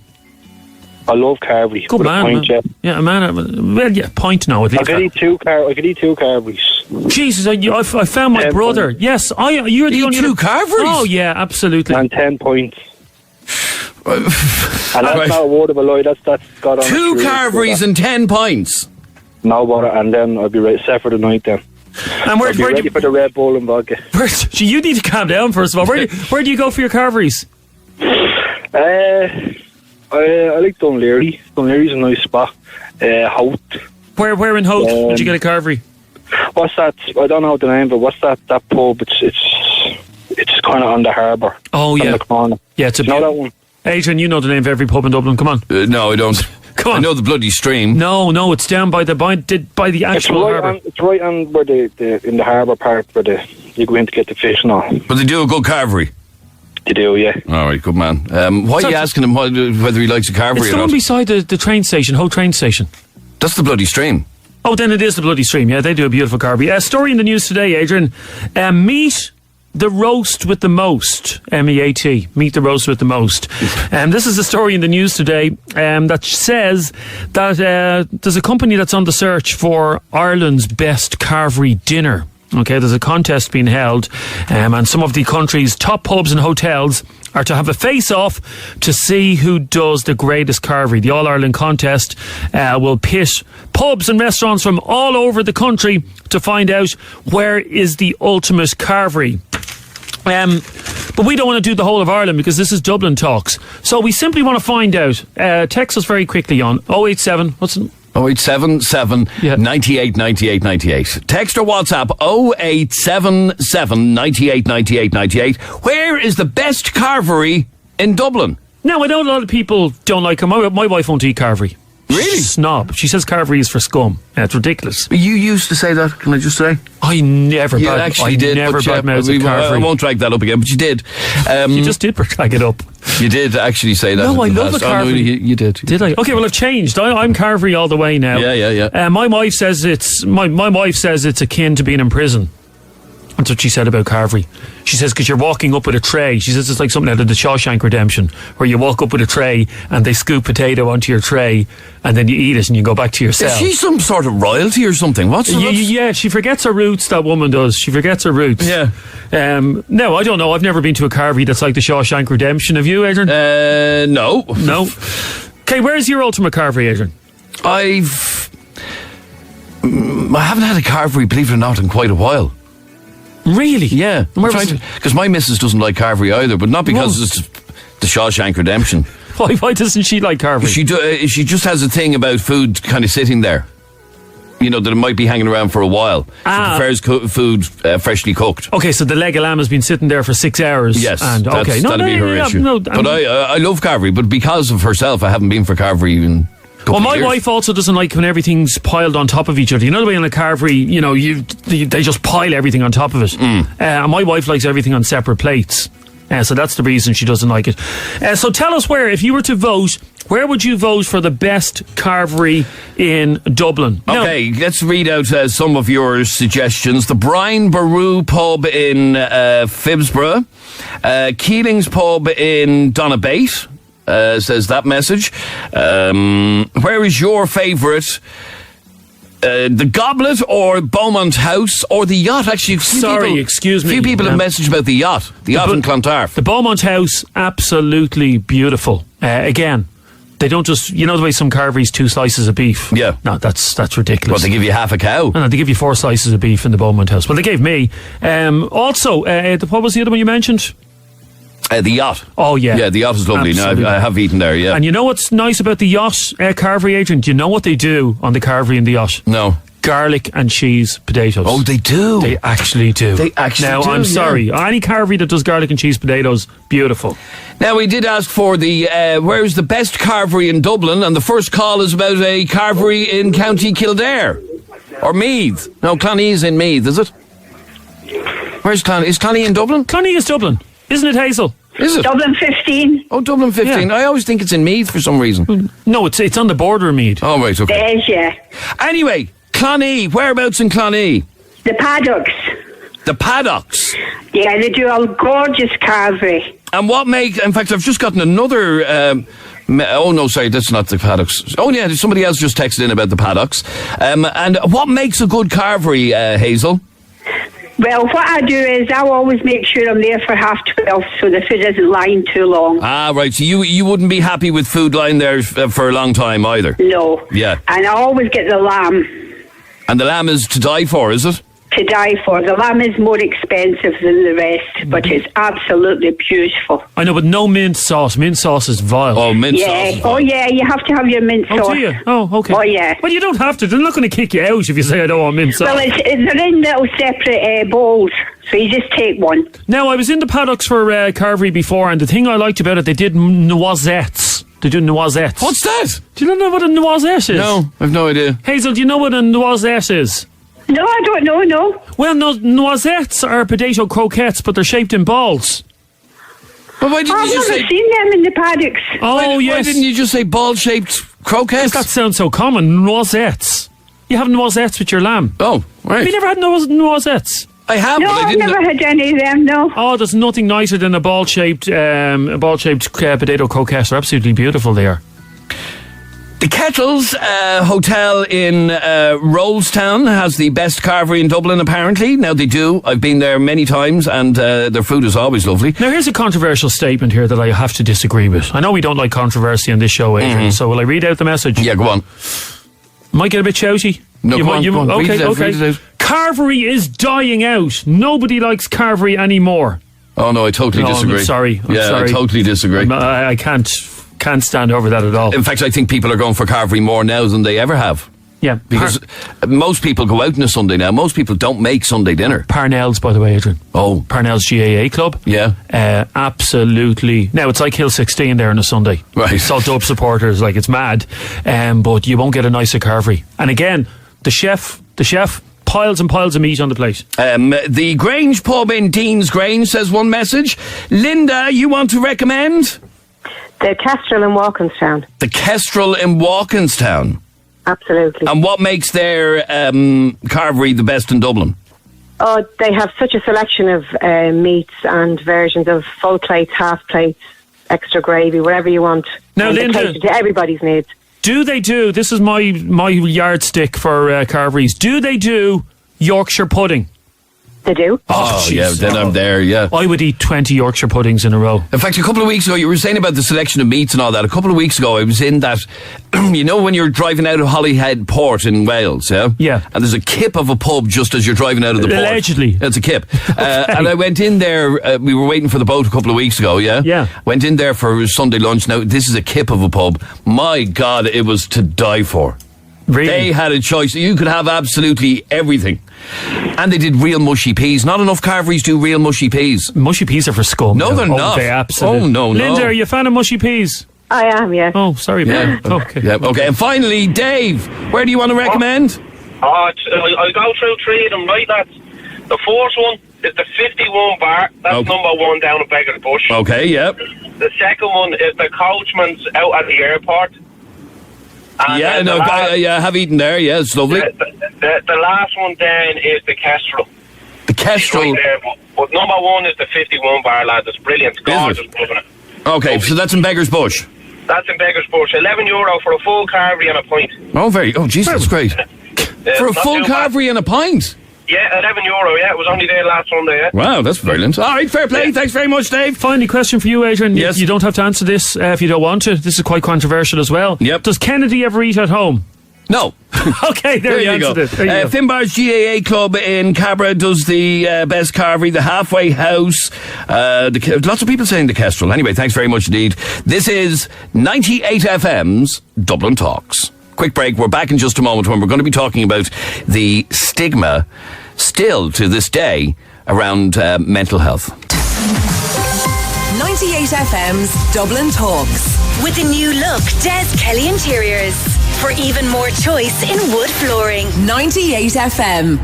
I love carvery. Good man. Yeah, man. Well, yeah, pint now. I could eat two carveries. Jesus, I found my brother. Points. Yes, you're the only two carveries. Oh yeah, absolutely. And 10 points. And that's not a word of a lie. That's got on. 2 carveries and 10 pints. No bother, and then I'll be right set for the night then. And where I'll be do ready you, for the Red Bull and vodka. you need to calm down first of all. Where do you go for your carveries? I like Dunleary. Dunleary's a nice spot. Hout. Where in Hout did you get a carvery? What's that? I don't know the name, but what's that pub? It's kind of on the harbour. Oh, on yeah. the corner. Yeah, it's a you know that one? Adrian, you know the name of every pub in Dublin. Come on. No, I don't. Come on. I know the Bloody Stream. No, it's down by the actual harbour. It's right on where in the harbour part where you go in to get the fish and all. But they do a good carvery. They do, yeah. All right, good man. Why are you asking him whether he likes a carvery It's or the not? one beside the train station, Hout train station. That's the Bloody Stream. Oh, then it is the Bloody Stream. Yeah, they do a beautiful carvery. Story in the news today, Adrian. Meet the roast with the most. MEAT. Meet the roast with the most. This is a story in the news today that says that there's a company that's on the search for Ireland's best carvery dinner. Okay, there's a contest being held, and some of the country's top pubs and hotels are to have a face-off to see who does the greatest carvery. The All-Ireland contest will pit pubs and restaurants from all over the country to find out where is the ultimate carvery. But we don't want to do the whole of Ireland because this is Dublin Talks. So we simply want to find out. Text us very quickly on 087. What's it? 0877 98 98 98. Text or WhatsApp 0877 98 98 98. Where is the best carvery in Dublin? Now, I know a lot of people don't like it. My wife won't eat carvery. Really? Snob. She says carvery is for scum. It's ridiculous. You used to say that, can I just say? I never did. badmouthed carvery. I won't drag that up again, but you did. You just did drag it up. You did actually say that. No, I love the carvery. Oh, no, you did. Did I? Okay, well, I've changed. I'm carvery all the way now. Yeah. My wife says my wife says it's akin to being in prison. That's what she said about carvery. She says because you're walking up with a tray. She says it's like something out of the Shawshank Redemption, where you walk up with a tray and they scoop potato onto your tray and then you eat it and you go back to your cell. Is she some sort of royalty or something? Yeah, she forgets her roots, that woman does. She forgets her roots. Yeah. No, I don't know. I've never been to a carvery that's like the Shawshank Redemption. Have you, Adrian? No. No. Okay, where's your ultimate carvery, Adrian? I haven't had a carvery, believe it or not, in quite a while. Really? Yeah. Because my missus doesn't like carvery either, but not because it's the Shawshank Redemption. Why doesn't she like carvery? She just has a thing about food kind of sitting there. You know, that it might be hanging around for a while. She prefers food freshly cooked. Okay, so the leg of lamb has been sitting there for 6 hours. Yes, that'll be her issue. But I love carvery, but because of herself, I haven't been for carvery even. Well, my wife also doesn't like when everything's piled on top of each other. You know the way in a carvery, you know, they just pile everything on top of it. And my wife likes everything on separate plates. So that's the reason she doesn't like it. So tell us if you were to vote, where would you vote for the best carvery in Dublin? Okay, let's read out some of your suggestions. The Brian Baru pub in Phibsborough. Keeling's pub in Donabate. Says that message. Where is your favourite? The Goblet or Beaumont House or the Yacht? Actually, excuse me. A few people have messaged about the Yacht. The Yacht in Clontarf. The Beaumont House, absolutely beautiful. Again, they don't just, you know the way some carveries 2 slices of beef. Yeah. No, that's ridiculous. Well, they give you half a cow. No, they give you 4 slices of beef in the Beaumont House. Well, they gave me. Also, what was the other one you mentioned? The Yacht. Oh, yeah. Yeah, the Yacht is lovely. Now, I have eaten there, yeah. And you know what's nice about the Yacht carvery, Adrian? Do you know what they do on the carvery in the Yacht? No. Garlic and cheese potatoes. Oh, they do? They actually do. Now, I'm sorry. Any carvery that does garlic and cheese potatoes, beautiful. Now, we did ask for where's the best carvery in Dublin, and the first call is about a carvery in County Kildare. Or Meath. No, Clonee is in Meath, is it? Where's Clonee? Is Clonee in Dublin? Clonee is Dublin. Isn't it, Hazel? Is it? Dublin 15. Oh, Dublin 15. Yeah. I always think it's in Meath for some reason. No, it's on the border of Meath. Oh, right, okay. There's, yeah. Anyway, Clonee. Whereabouts in Clonee? The Paddocks. The Paddocks? Yeah, they do a gorgeous carvery. And in fact, I've just gotten another... oh, no, sorry, that's not the Paddocks. Oh, yeah, somebody else just texted in about the Paddocks. And what makes a good carvery, Hazel? Well, what I do is I always make sure I'm there for 12:30 so the food isn't lying too long. Ah, right. So you wouldn't be happy with food lying there for a long time either? No. Yeah. And I always get the lamb. And the lamb is to die for, is it? to die for. The lamb is more expensive than the rest, but it's absolutely beautiful. I know, but no mint sauce. Mint sauce is vile. Oh, mint sauce is vile. Oh, yeah, you have to have your mint sauce. Oh, do you? Oh, okay. Oh, yeah. Well, you don't have to. They're not going to kick you out if you say I don't want mint sauce. Well, they're in little separate bowls, so you just take one. Now, I was in the paddocks for Carvery before, and the thing I liked about it, they did noisettes. They do noisettes. What's that? Do you not know what a noisette is? No, I've no idea. Hazel, do you know what a noisette is? No, I don't know, no. Well, noisettes are potato croquettes, but they're shaped in balls. But why didn't I've you just never say... seen them in the paddocks. Oh, yes. Why didn't you just say ball-shaped croquettes? That sounds so common. Noisettes. You have noisettes with your lamb. Oh, right. Have you never had noisettes? I have, No, but I I've didn't... never had any of them, no. Oh, there's nothing nicer than a ball-shaped potato croquette. They're absolutely beautiful, they are. The Kettles Hotel in Rollstown has the best carvery in Dublin, apparently. Now, they do. I've been there many times, and their food is always lovely. Now, here's a controversial statement here that I have to disagree with. I know we don't like controversy on this show, Adrian, so will I read out the message? Yeah, go on. Might get a bit shouty. No, go on. Okay, read it out, okay. read it out. Carvery is dying out. Nobody likes carvery anymore. Oh, no, I totally disagree. I'm sorry. I totally disagree. I can't stand over that at all. In fact, I think people are going for carvery more now than they ever have. Yeah. Because most people go out on a Sunday now. Most people don't make Sunday dinner. Parnell's, by the way, Adrian. Oh. Parnell's GAA club. Yeah. Absolutely. Now, it's like Hill 16 there on a Sunday. Right. It's all Dub supporters, like it's mad. But you won't get a nicer carvery. And again, the chef, piles and piles of meat on the plate. The Grange pub in Dean's Grange says one message. Linda, you want to recommend? The Kestrel in Walkinstown. The Kestrel in Walkinstown. Absolutely. And what makes their carvery the best in Dublin? Oh, they have such a selection of meats and versions of full plates, half plates, extra gravy, whatever you want. Now, Linda, to everybody's needs. Do they do, this is my yardstick for carveries, do they do Yorkshire pudding? They do. Oh yeah, then I'm there, yeah. I would eat 20 Yorkshire puddings in a row. In fact, a couple of weeks ago, you were saying about the selection of meats and all that. A couple of weeks ago, I was in that, you know, when you're driving out of Holyhead Port in Wales, yeah? Yeah. And there's a kip of a pub just as you're driving out of the port. Allegedly. It's a kip. Okay. And I went in there, we were waiting for the boat a couple of weeks ago, yeah? Yeah. Went in there for Sunday lunch. Now, this is a kip of a pub. My God, it was to die for. Really? They had a choice. You could have absolutely everything. And they did real mushy peas. Not enough carveries do real mushy peas. Mushy peas are for scum. No, they're not. They absolutely. Oh, no. Linda, are you a fan of mushy peas? I am, yes. Oh, sorry, Yeah. Okay. Yeah, okay. And finally, Dave, where do you want to recommend? I'll go through three of them, right, lads? The fourth one is the 51 bar. That's number one down at Beggar's Bush. Okay, yeah. The second one is the Coachman's out at the airport. And Yeah, no, I have eaten there. Yeah, it's lovely. The last one then is the Kestrel. The Kestrel. Right there, but number one is the 51 bar, lads. It's brilliant. It's gorgeous, isn't it? Okay, so that's in Beggar's Bush. That's in Beggar's Bush. €11 for a full carvery and a pint. Oh, Jesus, that's great. For a full carvery and a pint? Yeah, €11. Yeah, it was only there last Sunday. Yeah. Wow, that's brilliant. All right, fair play. Yeah. Thanks very much, Dave. Finally, question for you, Adrian. Yes. You don't have to answer this if you don't want to. This is quite controversial as well. Yep. Does Kennedy ever eat at home? No. Okay, there you go. answered it. There you go. Finbar's GAA club in Cabra does the best carvery, the Halfway House. Lots of people saying the Kestrel. Anyway, thanks very much indeed. This is 98FM's Dublin Talks. Quick break. We're back in just a moment when we're going to be talking about the stigma still to this day around mental health. 98FM's Dublin Talks. With the new look Des Kelly Interiors. For even more choice in wood flooring. 98FM.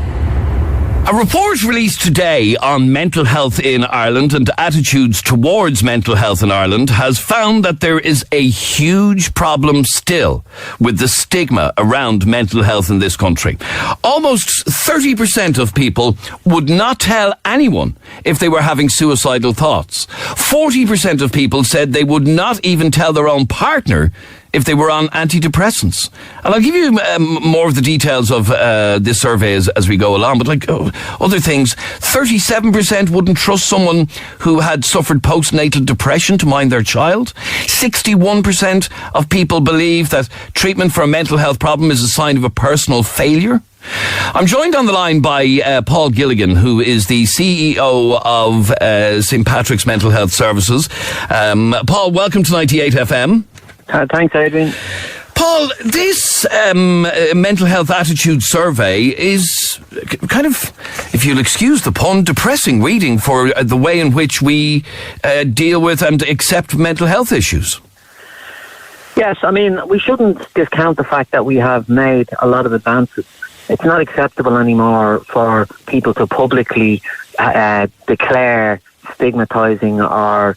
A report released today on mental health in Ireland and attitudes towards mental health in Ireland has found that there is a huge problem still with the stigma around mental health in this country. Almost 30% of people would not tell anyone if they were having suicidal thoughts. 40% of people said they would not even tell their own partner if they were on antidepressants. And I'll give you more of the details of this survey as we go along. But other things, 37% wouldn't trust someone who had suffered postnatal depression to mind their child. 61% of people believe that treatment for a mental health problem is a sign of a personal failure. I'm joined on the line by Paul Gilligan, who is the CEO of St. Patrick's Mental Health Services. Paul, welcome to 98 FM. Thanks, Adrian. Paul, this mental health attitude survey is kind of, if you'll excuse the pun, depressing reading for the way in which we deal with and accept mental health issues. Yes, I mean, we shouldn't discount the fact that we have made a lot of advances. It's not acceptable anymore for people to publicly declare stigmatising or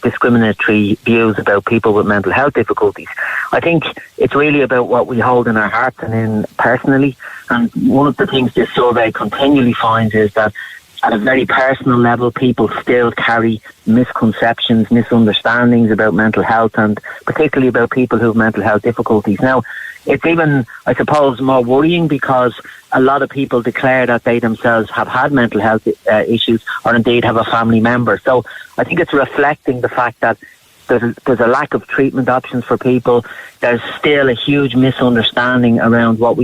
discriminatory views about people with mental health difficulties. I think it's really about what we hold in our hearts and in personally. And one of the things this survey continually finds is that at a very personal level, people still carry misconceptions, misunderstandings about mental health, and particularly about people who have mental health difficulties. Now, it's even, I suppose, more worrying because a lot of people declare that they themselves have had mental health issues or indeed have a family member. So I think it's reflecting the fact that there's a lack of treatment options for people. There's still a huge misunderstanding around what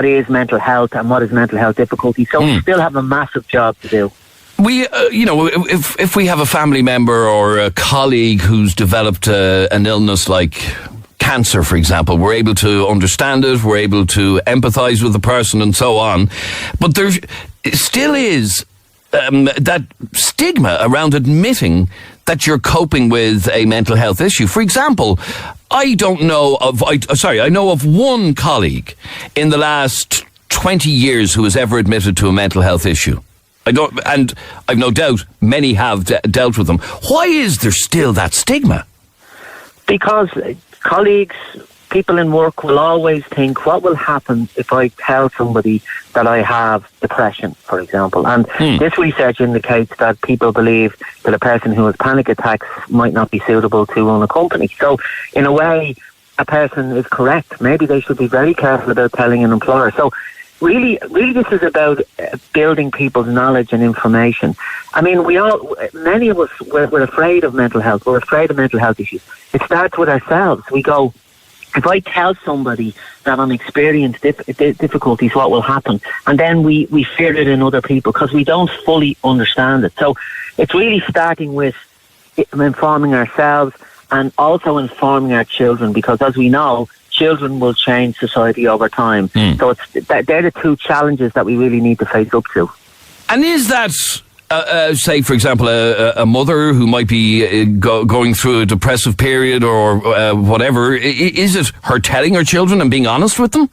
is mental health and what is mental health difficulty. So we still have a massive job to do. We, if we have a family member or a colleague who's developed an illness like cancer, for example, we're able to understand it, we're able to empathise with the person and so on. But there still is that stigma around admitting that you're coping with a mental health issue. For example, I know of one colleague in the last 20 years who has ever admitted to a mental health issue. And I've no doubt many have dealt with them. Why is there still that stigma? Because colleagues, people in work will always think, what will happen if I tell somebody that I have depression, for example? And this research indicates that people believe that a person who has panic attacks might not be suitable to run a company. So, in a way, a person is correct. Maybe they should be very careful about telling an employer. So, really, this is about building people's knowledge and information. I mean, many of us, we're afraid of mental health. We're afraid of mental health issues. It starts with ourselves. We go, if I tell somebody that I'm experiencing difficulties, what will happen? And then we fear it in other people because we don't fully understand it. So it's really starting with informing ourselves and also informing our children, because as we know, children will change society over time. So they're the two challenges that we really need to face up to. And is that, say, for example, a mother who might be going through a depressive period or whatever, is it her telling her children and being honest with them?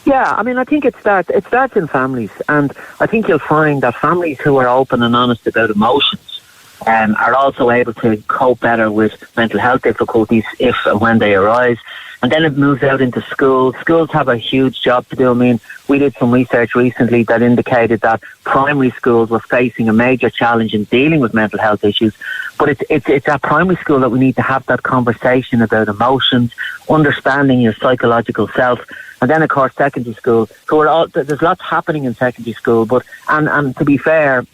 Yeah, I mean, I think it starts in families. And I think you'll find that families who are open and honest about emotions are also able to cope better with mental health difficulties if and when they arise. And then it moves out into schools. Schools have a huge job to do. I mean, we did some research recently that indicated that primary schools were facing a major challenge in dealing with mental health issues. But it's at primary school that we need to have that conversation about emotions, understanding your psychological self. And then, of course, secondary school. So there's lots happening in secondary school. But and to be fair,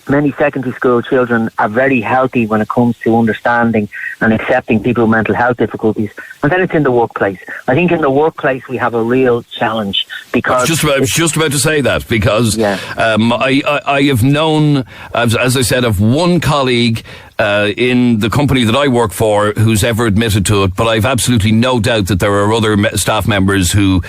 many secondary school children are very healthy when it comes to understanding and accepting people with mental health difficulties. And then it's in the workplace. I think in the workplace we have a real challenge because... I was just about to say that because I have known, as I said, of one colleague in the company that I work for who's ever admitted to it, but I've absolutely no doubt that there are other staff members who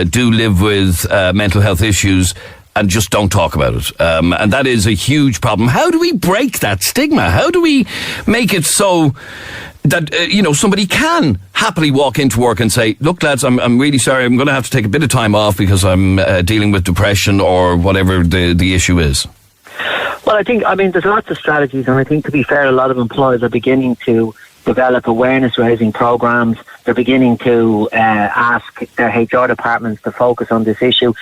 do live with mental health issues and just don't talk about it. And that is a huge problem. How do we break that stigma? How do we make it so that, somebody can happily walk into work and say, look, lads, I'm really sorry, I'm going to have to take a bit of time off because I'm dealing with depression or whatever the issue is? Well, there's lots of strategies, and I think, to be fair, a lot of employers are beginning to develop awareness-raising programs. They're beginning to ask their HR departments to focus on this issue.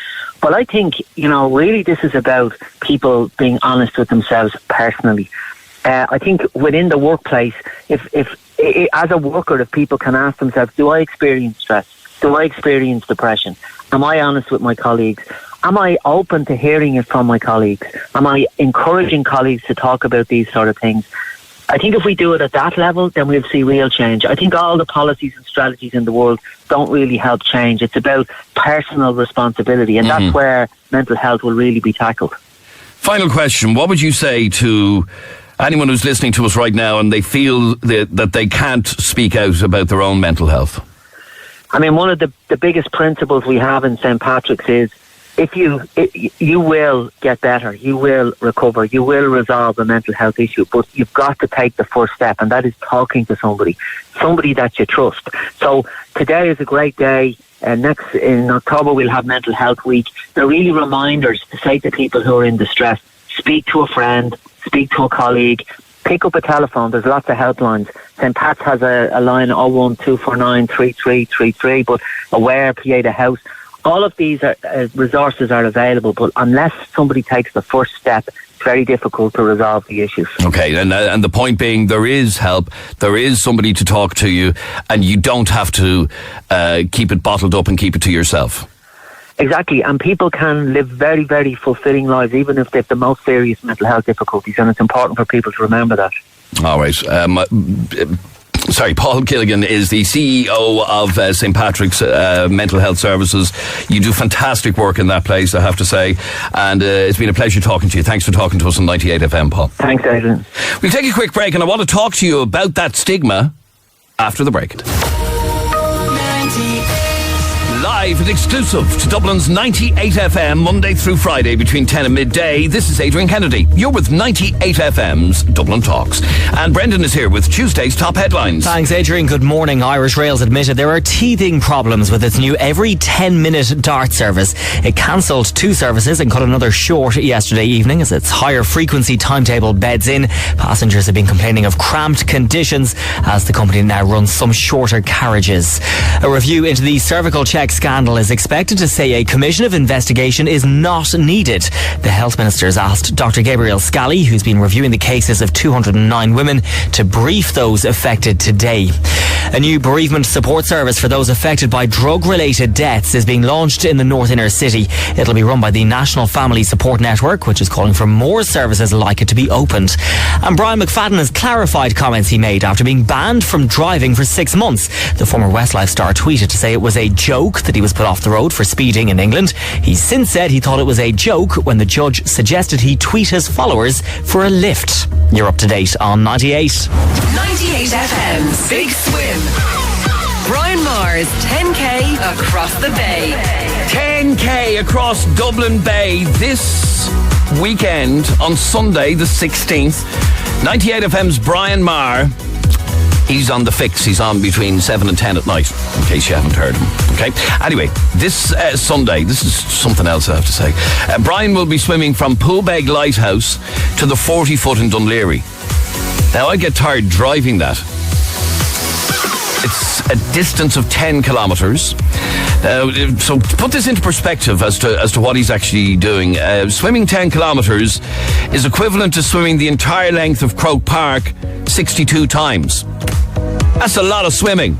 But I think, really this is about people being honest with themselves personally. I think within the workplace, if as a worker, if people can ask themselves, do I experience stress? Do I experience depression? Am I honest with my colleagues? Am I open to hearing it from my colleagues? Am I encouraging colleagues to talk about these sort of things? I think if we do it at that level, then we'll see real change. I think all the policies and strategies in the world don't really help change. It's about personal responsibility, and that's where mental health will really be tackled. Final question. What would you say to anyone who's listening to us right now and they feel that they can't speak out about their own mental health? I mean, one of the biggest principles we have in St. Patrick's is you will get better, you will recover, you will resolve a mental health issue, but you've got to take the first step, and that is talking to somebody that you trust. So today is a great day. Next in October we'll have Mental Health Week. They're really reminders to say to people who are in distress, speak to a friend, speak to a colleague, pick up a telephone. There's lots of helplines. St. Pat's has a line 01249 3333, but Aware, PA the House. All of these resources are available, but unless somebody takes the first step, it's very difficult to resolve the issues. Okay, and the point being, there is help, there is somebody to talk to you, and you don't have to keep it bottled up and keep it to yourself. Exactly, and people can live very, very fulfilling lives, even if they have the most serious mental health difficulties, and it's important for people to remember that. All right. Paul Gilligan is the CEO of St. Patrick's Mental Health Services. You do fantastic work in that place, I have to say, and it's been a pleasure talking to you. Thanks for talking to us on 98FM, Paul. Thanks, Adrian. We'll take a quick break, and I want to talk to you about that stigma after the break. Live and exclusive to Dublin's 98FM, Monday through Friday between 10 and midday. This is Adrian Kennedy. You're with 98FM's Dublin Talks. And Brendan is here with Tuesday's top headlines. Thanks, Adrian. Good morning. Irish Rail's admitted there are teething problems with its new every 10-minute DART service. It cancelled 2 services and cut another short yesterday evening as its higher frequency timetable beds in. Passengers have been complaining of cramped conditions as the company now runs some shorter carriages. A review into the cervical check scandal is expected to say a commission of investigation is not needed. The health ministers asked Dr. Gabriel Scally, who's been reviewing the cases of 209 women, to brief those affected today. A new bereavement support service for those affected by drug-related deaths is being launched in the North Inner City. It'll be run by the National Family Support Network, which is calling for more services like it to be opened. And Brian McFadden has clarified comments he made after being banned from driving for 6 months. The former Westlife star tweeted to say it was a joke that he was put off the road for speeding in England. He's since said he thought it was a joke when the judge suggested he tweet his followers for a lift. You're up to date on 98. 98FM's Big Swim. Brian Mars, 10K across the bay. 10K across Dublin Bay this weekend on Sunday the 16th. 98FM's Brian Marr. He's on the fix. He's on between 7 and 10 at night, in case you haven't heard him. Okay. Anyway, this Sunday, this is something else I have to say. Brian will be swimming from Poolbeg Lighthouse to the 40-foot in Dunleary. Now, I get tired driving that. It's a distance of 10 kilometres. So to put this into perspective as to what he's actually doing, swimming 10 kilometres is equivalent to swimming the entire length of Croke Park 62 times. That's a lot of swimming.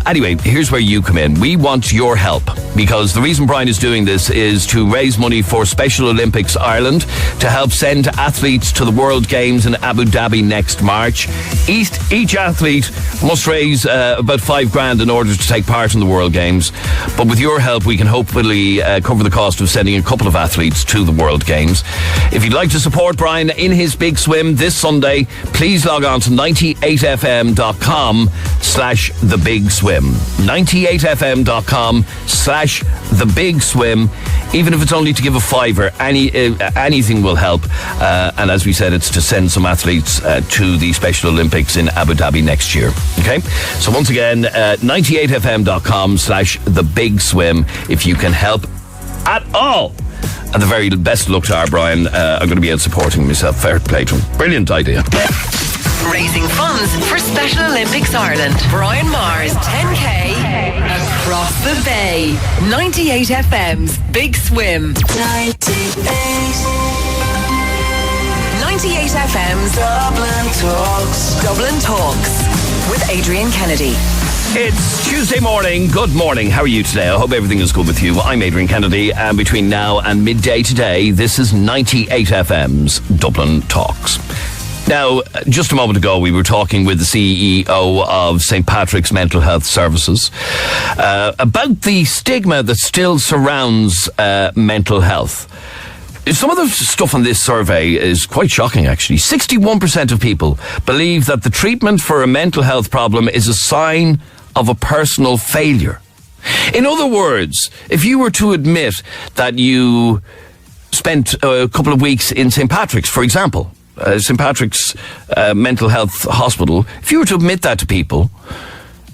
Anyway, here's where you come in. We want your help, because the reason Brian is doing this is to raise money for Special Olympics Ireland to help send athletes to the World Games in Abu Dhabi next March. Each athlete must raise about $5,000 in order to take part in the World Games. But with your help, we can hopefully cover the cost of sending a couple of athletes to the World Games. If you'd like to support Brian in his big swim this Sunday, please log on to 98fm.com/thebigswim. 98fm.com/thebigswim. Even if it's only to give a $5, anything will help. And as we said, it's to send some athletes to the Special Olympics in Abu Dhabi next year. Okay? So once again, 98fm.com/thebigswim if you can help at all. And the very best luck to our Brian. I'm going to be out supporting myself. Fair play to him. Brilliant idea. Raising funds for Special Olympics Ireland. Brian Mars, 10K across the bay. 98FM's Big Swim. 98FM's Dublin Talks. Dublin Talks with Adrian Kennedy. It's Tuesday morning. Good morning. How are you today? I hope everything is good with you. I'm Adrian Kennedy, and between now and midday today, this is 98FM's Dublin Talks. Now, just a moment ago, we were talking with the CEO of St. Patrick's Mental Health Services about the stigma that still surrounds mental health. Some of the stuff on this survey is quite shocking, actually. 61% of people believe that the treatment for a mental health problem is a sign of a personal failure. In other words, if you were to admit that you spent a couple of weeks in St. Patrick's, for example, St. Patrick's Mental Health Hospital, if you were to admit that to people,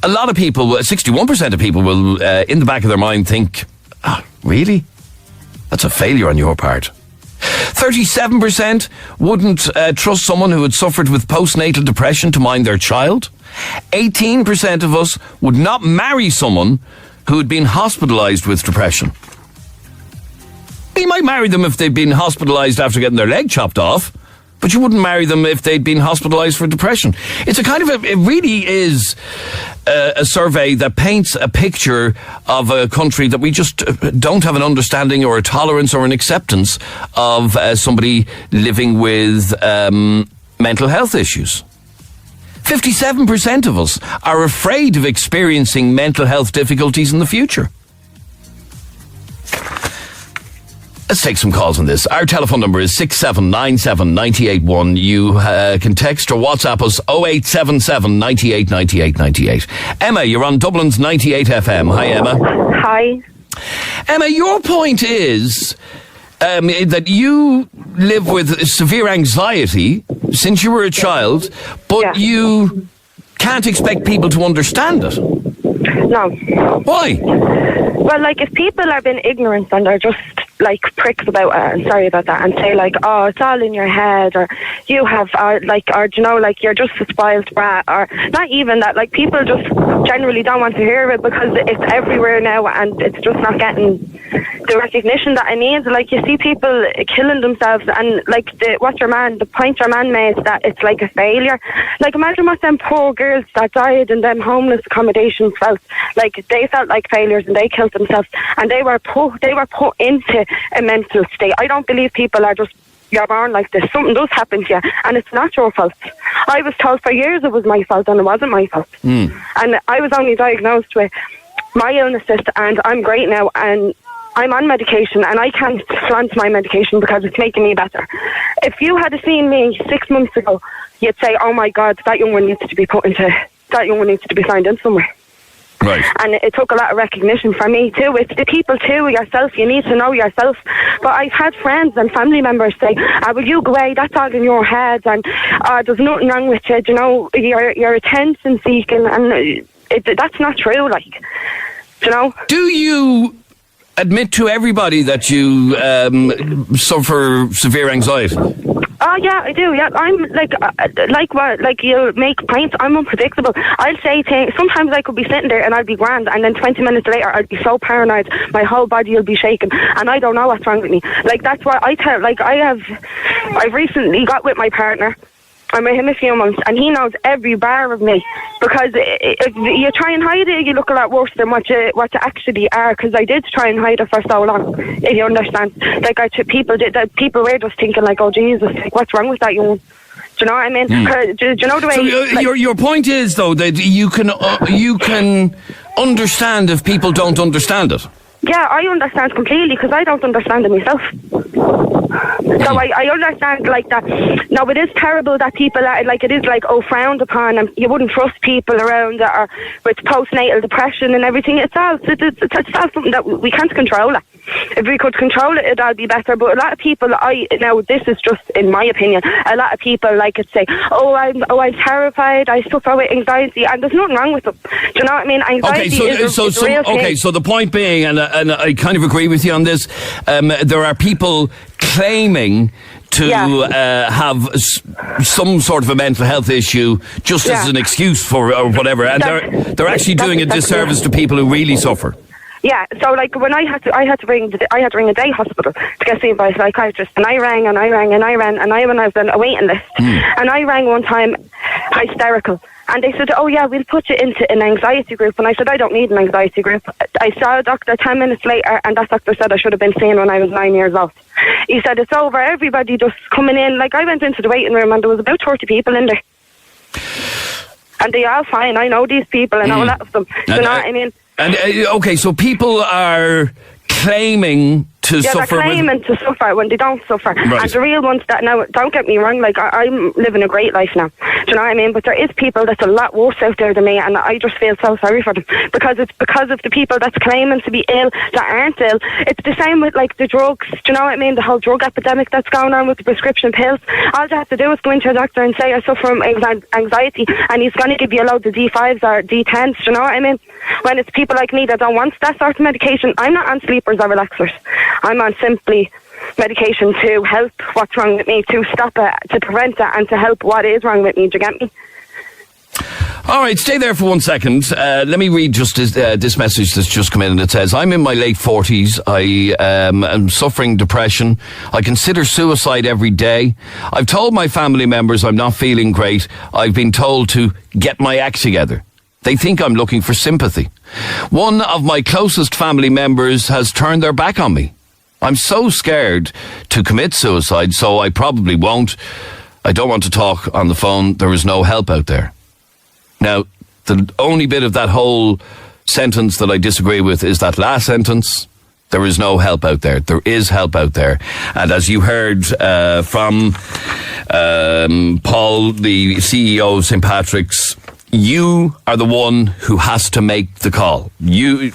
a lot of people, 61% of people will, in the back of their mind, think, really? That's a failure on your part. 37% wouldn't trust someone who had suffered with postnatal depression to mind their child. 18% of us would not marry someone who had been hospitalised with depression. You might marry them if they'd been hospitalised after getting their leg chopped off, but you wouldn't marry them if they'd been hospitalised for depression. It's a kind of it really is a survey that paints a picture of a country that we just don't have an understanding or a tolerance or an acceptance of somebody living with mental health issues. 57% of us are afraid of experiencing mental health difficulties in the future. Let's take some calls on this. Our telephone number is 6797 981. You can text or WhatsApp us 0877 98 98 98. Emma, you're on Dublin's 98 FM. Hi, Emma. Hi. Emma, your point is that you live with severe anxiety since you were a child, but you can't expect people to understand it. No. Why? Well, like, if people are being ignorant and they're just, like, pricks about it, and sorry about that, and say, like, oh, it's all in your head, or you have, or, you know, like, you're just a spoiled brat, or not even that, like, people just generally don't want to hear it because it's everywhere now and it's just not getting the recognition that it needs. Like, you see people killing themselves, and, like, the point your man made, that it's like a failure. Like, imagine what them poor girls that died in them homeless accommodations felt. Like, they felt like failures and they killed themselves, and they were put into a mental state. I don't believe people are just, you're born like this. Something does happen to you, and it's not your fault. I was told for years it was my fault, and it wasn't my fault. And I was only diagnosed with my illnesses, and I'm great now, and I'm on medication, and I can't flaunt my medication because it's making me better. If you had seen me 6 months ago, you'd say, oh my God, that young one needs to be signed in somewhere. Right. And it took a lot of recognition for me too. It's the people too, yourself. You need to know yourself. But I've had friends and family members say, will you go away, that's all in your head, and there's nothing wrong with you, you know, you're attention seeking, and that's not true, like, you know. Do you admit to everybody that you suffer severe anxiety? Oh yeah, I do. Yeah, I'm like you make points. I'm unpredictable. I'll say things. Sometimes I could be sitting there and I'll be grand, and then 20 minutes later I'll be so paranoid, my whole body will be shaking, and I don't know what's wrong with me. Like, that's why I've recently got with my partner. I'm with him a few months, and he knows every bar of me, because if you try and hide it, you look a lot worse than what you actually are. Because I did try and hide it for so long, if you understand. Like, people were just thinking, like, oh Jesus, like, what's wrong with that young? Do you know what I mean? Do you know the way? So your point is, though, that you can understand if people don't understand it. Yeah, I understand completely, because I don't understand it myself. So I understand, like, that. No, it is terrible that people are, like, it is, like, frowned upon, and you wouldn't trust people around that are with postnatal depression and everything. It's all something that we can't control it. If we could control it, it'd all be better. But a lot of people, now this is just in my opinion, a lot of people like it say, I'm terrified, I suffer with anxiety, and there's nothing wrong with them. Do you know what I mean? Anxiety is a real thing. So the point being, and I kind of agree with you on this, there are people claiming to have some sort of a mental health issue just as an excuse for or whatever, and they're actually doing a disservice to people who really suffer. Yeah, so like when I had to ring a day hospital to get seen by a psychiatrist, and I rang when I was on a waiting list, and I rang one time hysterical, And they said, oh yeah, we'll put you into an anxiety group. And I said, I don't need an anxiety group. I saw a doctor 10 minutes later, and that doctor said I should have been seen when I was 9 years old. He said, it's over, everybody just coming in. Like, I went into the waiting room and there was about 30 people in there. And they are fine. I know these people, I know a lot of them. You know what I mean? And okay, so people are claiming to suffer. They're claiming to suffer when they don't suffer. Right. And the real ones that, now, don't get me wrong, like, I'm living a great life now. Do you know what I mean? But there is people that's a lot worse out there than me, and I just feel so sorry for them. Because it's because of the people that's claiming to be ill that aren't ill. It's the same with, like, the drugs. Do you know what I mean? The whole drug epidemic that's going on with the prescription pills. All you have to do is go into a doctor and say, I suffer from anxiety, and he's going to give you a load of D5s or D10s. Do you know what I mean? When it's people like me that don't want that sort of medication. I'm not on sleepers or relaxers. I'm on simply medication to help what's wrong with me, to stop it, to prevent it, and to help what is wrong with me. Do you get me? All right, stay there for 1 second. Let me read just this message that's just come in, and it says, I'm in my late 40s. I am suffering depression. I consider suicide every day. I've told my family members I'm not feeling great. I've been told to get my act together. They think I'm looking for sympathy. One of my closest family members has turned their back on me. I'm so scared to commit suicide, so I probably won't. I don't want to talk on the phone. There is no help out there. Now, the only bit of that whole sentence that I disagree with is that last sentence. There is no help out there. There is help out there. And as you heard from Paul, the CEO of St. Patrick's, you are the one who has to make the call. You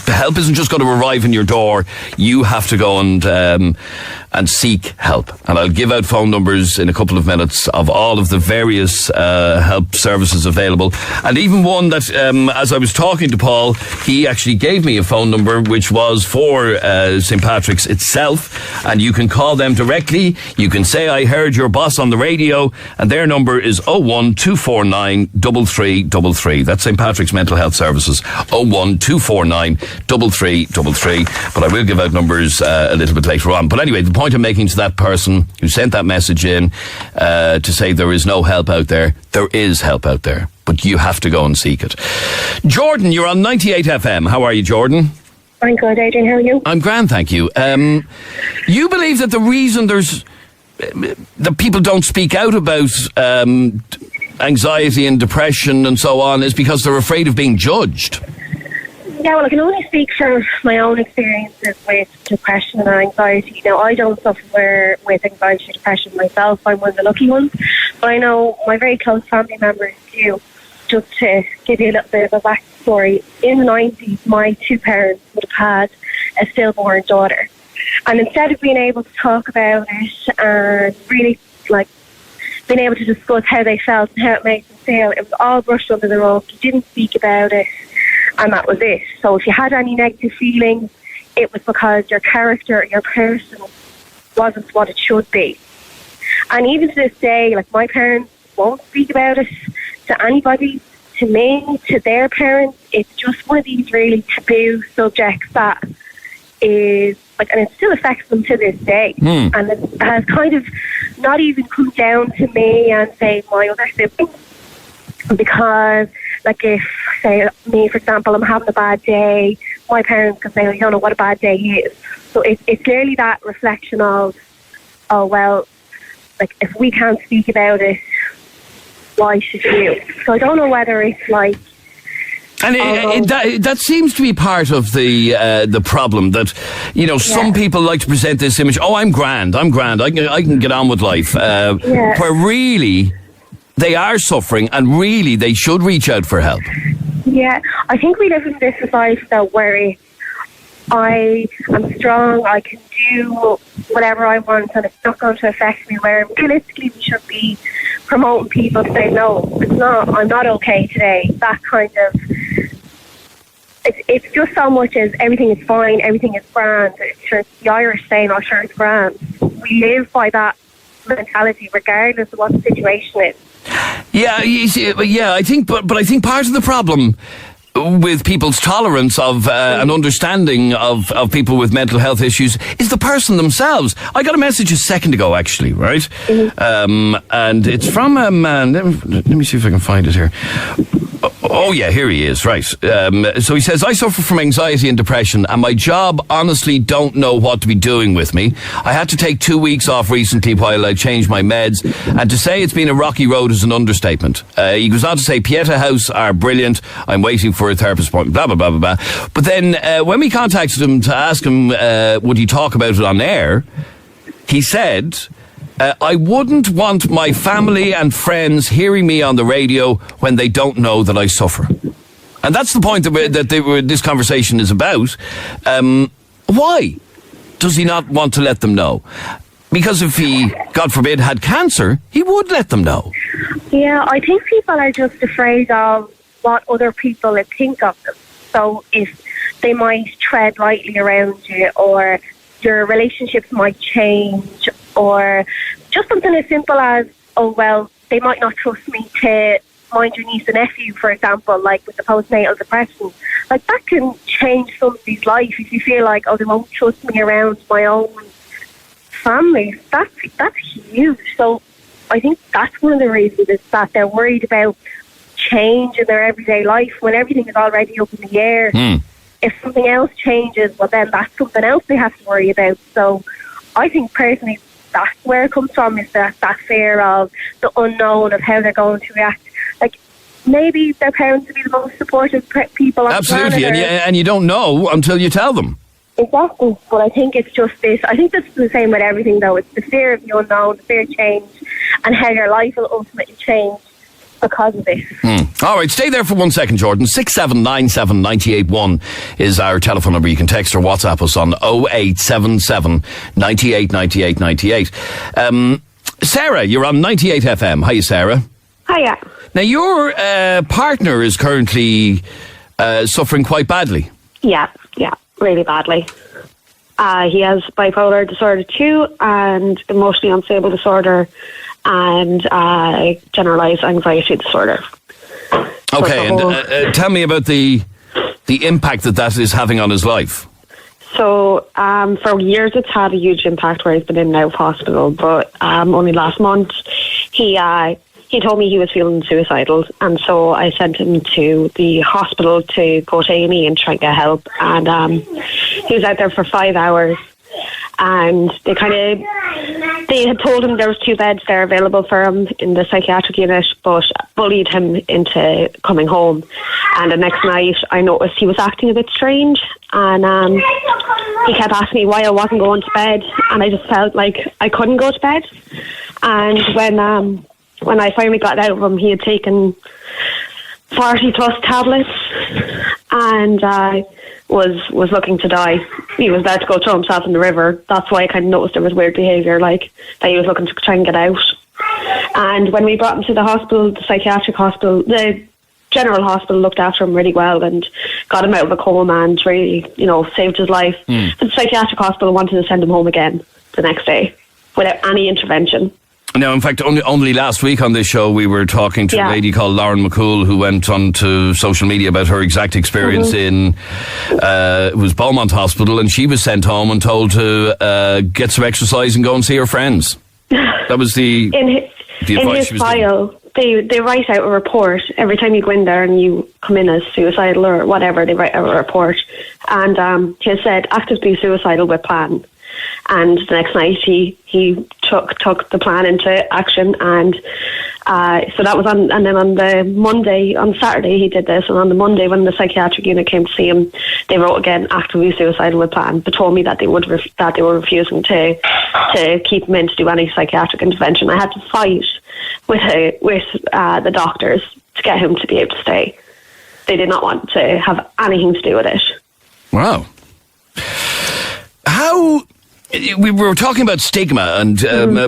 help isn't just going to arrive in your door. You have to go and seek help. And I'll give out phone numbers in a couple of minutes of all of the various help services available. And even one that, as I was talking to Paul, he actually gave me a phone number which was for St. Patrick's itself. And you can call them directly. You can say, I heard your boss on the radio, and their number is 01249 3333. That's St. Patrick's Mental Health Services, 01249 3333. But I will give out numbers a little bit later on. But anyway, the point I'm making to that person who sent that message in to say there is no help out there, there is help out there, but you have to go and seek it. Jordan, you're on 98 FM. How are you, Jordan? I'm good, Adrian. How are you? I'm grand, thank you. You believe that the reason that people don't speak out about anxiety and depression and so on is because they're afraid of being judged. Yeah, well, I can only speak from my own experiences with depression and anxiety. Now, I don't suffer with anxiety or depression myself. I'm one of the lucky ones. But I know my very close family members do. Just to give you a little bit of a backstory, in the 90s, my two parents would have had a stillborn daughter. And instead of being able to talk about it and really, like, being able to discuss how they felt and how it made them feel, it was all brushed under the rug. You didn't speak about it, and that was it. So if you had any negative feelings, it was because your character, your person wasn't what it should be. And even to this day, like, my parents won't speak about it to anybody, to me, to their parents. It's just one of these really taboo subjects that is, like, and it still affects them to this day. And it has kind of not even come down to me and, say, my other siblings. Because, like, if, say, me, for example, I'm having a bad day, my parents can say, well, you don't know what a bad day is. So it's clearly that reflection of, oh, well, like, if we can't speak about it, why should you? So I don't know whether it's like... And that seems to be part of the problem, that, you know, some people like to present this image, oh, I'm grand, I can get on with life, where really they are suffering and really they should reach out for help. Yeah, I think we live in this society though where I am strong, I can do whatever I want and it's not going to affect me, where realistically we should be promoting people to say, no, it's not, I'm not okay today. That kind of, it's just so much as everything is fine, everything is grand. It's the Irish saying, oh, sure, it's grand. We live by that mentality regardless of what the situation is. Yeah, you see, I think, but I think part of the problem with people's tolerance of and understanding of people with mental health issues is the person themselves. I got a message a second ago, actually, right? And it's from a man. Let me see if I can find it here. Oh, yeah, here he is, right. So he says, I suffer from anxiety and depression, and my job honestly don't know what to be doing with me. I had to take 2 weeks off recently while I changed my meds, and to say it's been a rocky road is an understatement. He goes on to say, Pieta House are brilliant. I'm waiting for a therapist appointment, blah, blah, blah, blah, blah. But then when we contacted him to ask him would he talk about it on air, he said... I wouldn't want my family and friends hearing me on the radio when they don't know that I suffer. And that's the point that this conversation is about. Why does he not want to let them know? Because if he, God forbid, had cancer, he would let them know. Yeah, I think people are just afraid of what other people would think of them. So if they might tread lightly around you, or your relationships might change, or just something as simple as, oh, well, they might not trust me to mind your niece and nephew, for example, like with the postnatal depression. Like, that can change somebody's life if you feel like, oh, they won't trust me around my own family. That's huge. So I think that's one of the reasons is that they're worried about change in their everyday life when everything is already up in the air. If something else changes, well, then that's something else they have to worry about. So I think personally that's where it comes from, is that fear of the unknown, of how they're going to react. Like, maybe their parents will be the most supportive people on the planet. Absolutely, and you don't know until you tell them. Exactly, but I think it's just this. I think that's the same with everything, though. It's the fear of the unknown, the fear of change, and how your life will ultimately change because of this. All right, stay there for 1 second, Jordan. 6797 981 is our telephone number. You can text or WhatsApp us on 0877 98 98 98. Sarah, you're on 98 FM. Hiya, Sarah. Hiya. Now, your partner is currently suffering quite badly. Yeah, really badly. He has bipolar disorder 2 and emotionally unstable disorder and generalized anxiety disorder. Okay, and tell me about the impact that is having on his life. So for years it's had a huge impact where he's been in and out of hospital, but only last month he told me he was feeling suicidal, and so I sent him to the hospital to go to A&E and try and get help, and he was out there for 5 hours, and they had told him there was 2 beds there available for him in the psychiatric unit, but bullied him into coming home. And the next night I noticed he was acting a bit strange, and he kept asking me why I wasn't going to bed, and I just felt like I couldn't go to bed. And when I finally got out of him, he had taken 40 plus tablets and was looking to die. He was about to go throw himself in the river. That's why I kind of noticed there was weird behaviour, like that he was looking to try and get out. And when we brought him to the hospital, the psychiatric hospital, the general hospital looked after him really well and got him out of a coma and really, saved his life. But the psychiatric hospital wanted to send him home again the next day without any intervention. Now, in fact, only last week on this show, we were talking to a lady called Lauren McCool, who went on to social media about her exact experience in it was Beaumont Hospital, and she was sent home and told to get some exercise and go and see her friends. That was the advice she was file. They write out a report every time you go in there and you come in as suicidal or whatever. They write out a report, and he said actively suicidal with plan. And the next night he took the plan into action, and so that was on. And then on Saturday he did this, and on the Monday when the psychiatric unit came to see him, they wrote again actively suicidal with plan, but told me that they were refusing to keep him in to do any psychiatric intervention. I had to fight with the doctors to get him to be able to stay. They did not want to have anything to do with it. Wow. How... We were talking about stigma, and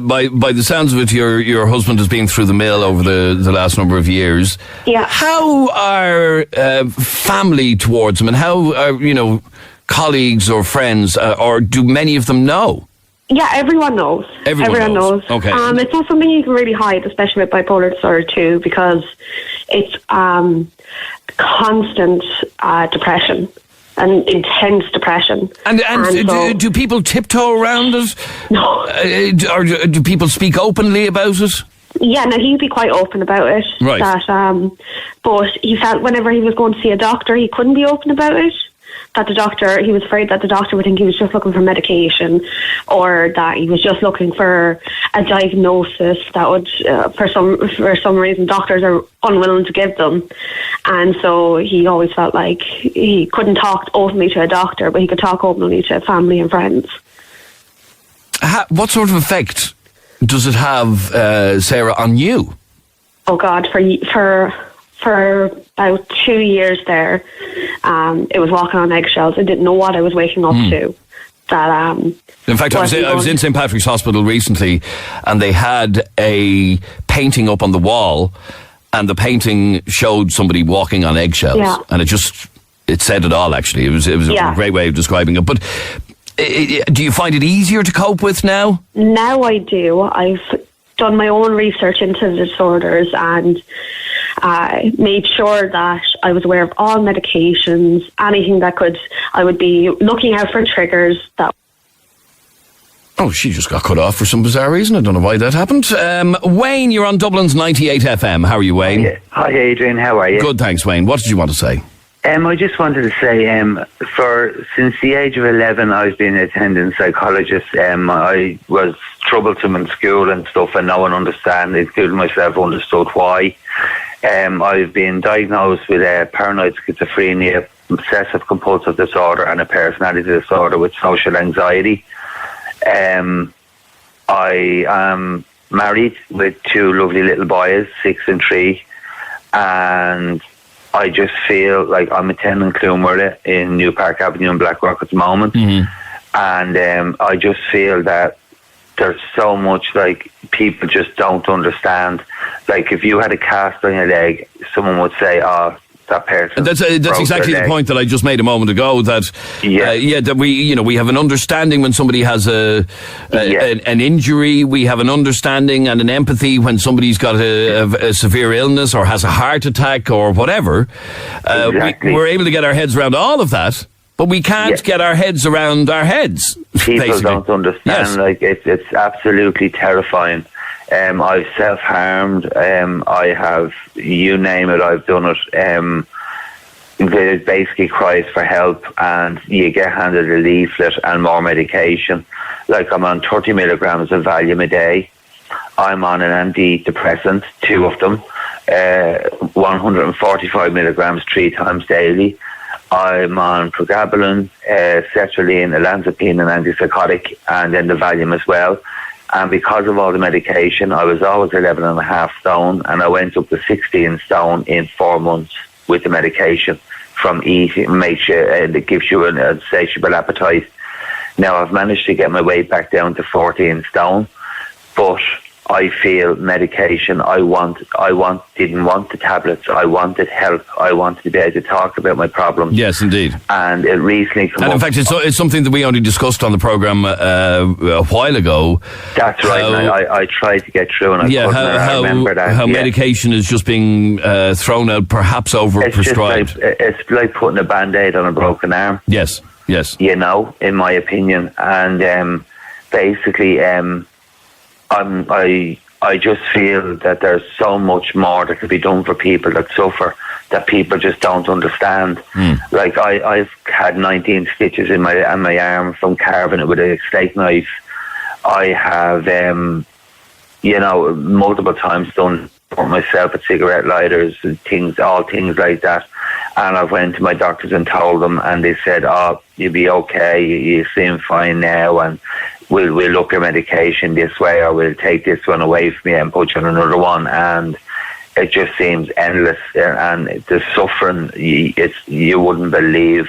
by the sounds of it, your husband has been through the mill over the last number of years. Yeah. How are family towards him, and how are colleagues or friends, or do many of them know? Yeah, everyone knows. Everyone knows. Okay. It's not something you can really hide, especially with bipolar disorder 2, because it's constant depression. And intense depression. And so, do people tiptoe around it? No. Or do people speak openly about it? Yeah, no, he'd be quite open about it. Right. But he felt whenever he was going to see a doctor, he couldn't be open about it. He was afraid that the doctor would think he was just looking for medication, or that he was just looking for a diagnosis that would, for some reason, doctors are unwilling to give them. And so he always felt like he couldn't talk openly to a doctor, but he could talk openly to family and friends. What sort of effect does it have, Sarah, on you? Oh God, for about 2 years there, it was walking on eggshells. I didn't know what I was waking up to. In fact, I was in St. Patrick's Hospital recently, and they had a painting up on the wall, and the painting showed somebody walking on eggshells, and it said it all. Actually, it was a great way of describing it. But do you find it easier to cope with now? Now I do. I've done my own research into the disorders and made sure that I was aware of all medications, anything that I would be looking out for triggers that. Oh, she just got cut off for some bizarre reason. I don't know why that happened. Wayne, you're on Dublin's 98 FM. How are you, Wayne? Hi, Adrian. How are you? Good, thanks, Wayne. What did you want to say? I just wanted to say, since the age of 11, I've been attending psychologists. I was troublesome in school and stuff, and no one understood, including myself, understood why. I've been diagnosed with paranoid schizophrenia, obsessive compulsive disorder, and a personality disorder with social anxiety. I am married with 2 lovely little boys, 6 and 3, and I just feel like I'm attending Clonmurray in New Park Avenue in Blackrock at the moment. And I just feel that there's so much, like, people just don't understand. Like, if you had a cast on your leg, someone would say, oh, that person. That's exactly the point that I just made a moment ago. That that we have an understanding when somebody has an injury. We have an understanding and an empathy when somebody's got a severe illness or has a heart attack or whatever. We're able to get our heads around all of that, but we can't get our heads around our heads. People basically. Don't understand. Yes. Like it's absolutely terrifying. I've self-harmed. I have, you name it, I've done it. It basically cries for help, and you get handed a leaflet and more medication. Like, I'm on 30 milligrams of Valium a day. I'm on an antidepressant, 2 of them, 145 milligrams 3 times daily. I'm on pregabalin, sertraline, olanzapine, an antipsychotic, and then the Valium as well. And because of all the medication, I was always 11.5 stone, and I went up to 16 stone in 4 months with the medication from eating. It gives you an insatiable appetite. Now I've managed to get my weight back down to 14 stone, but I feel medication. I didn't want the tablets. I wanted help. I wanted to be able to talk about my problems. Yes, indeed. And it recently came up. In fact, it's something that we only discussed on the programme a while ago. That's right. I tried to get through, and I couldn't remember that. How medication is just being thrown out, perhaps over-prescribed. It's like putting a Band-Aid on a broken arm. Yes. You know, in my opinion. And basically, I just feel that there's so much more that could be done for people that suffer, that people just don't understand. Like, I've had 19 stitches on my arm from carving it with a steak knife. I have, multiple times done for myself with cigarette lighters and things like that. And I went to my doctors and told them, and they said, "Oh, you'll be okay. You seem fine now, and we'll look at medication this way, or we'll take this one away from you and put you on another one." And it just seems endless, and the suffering, you wouldn't believe.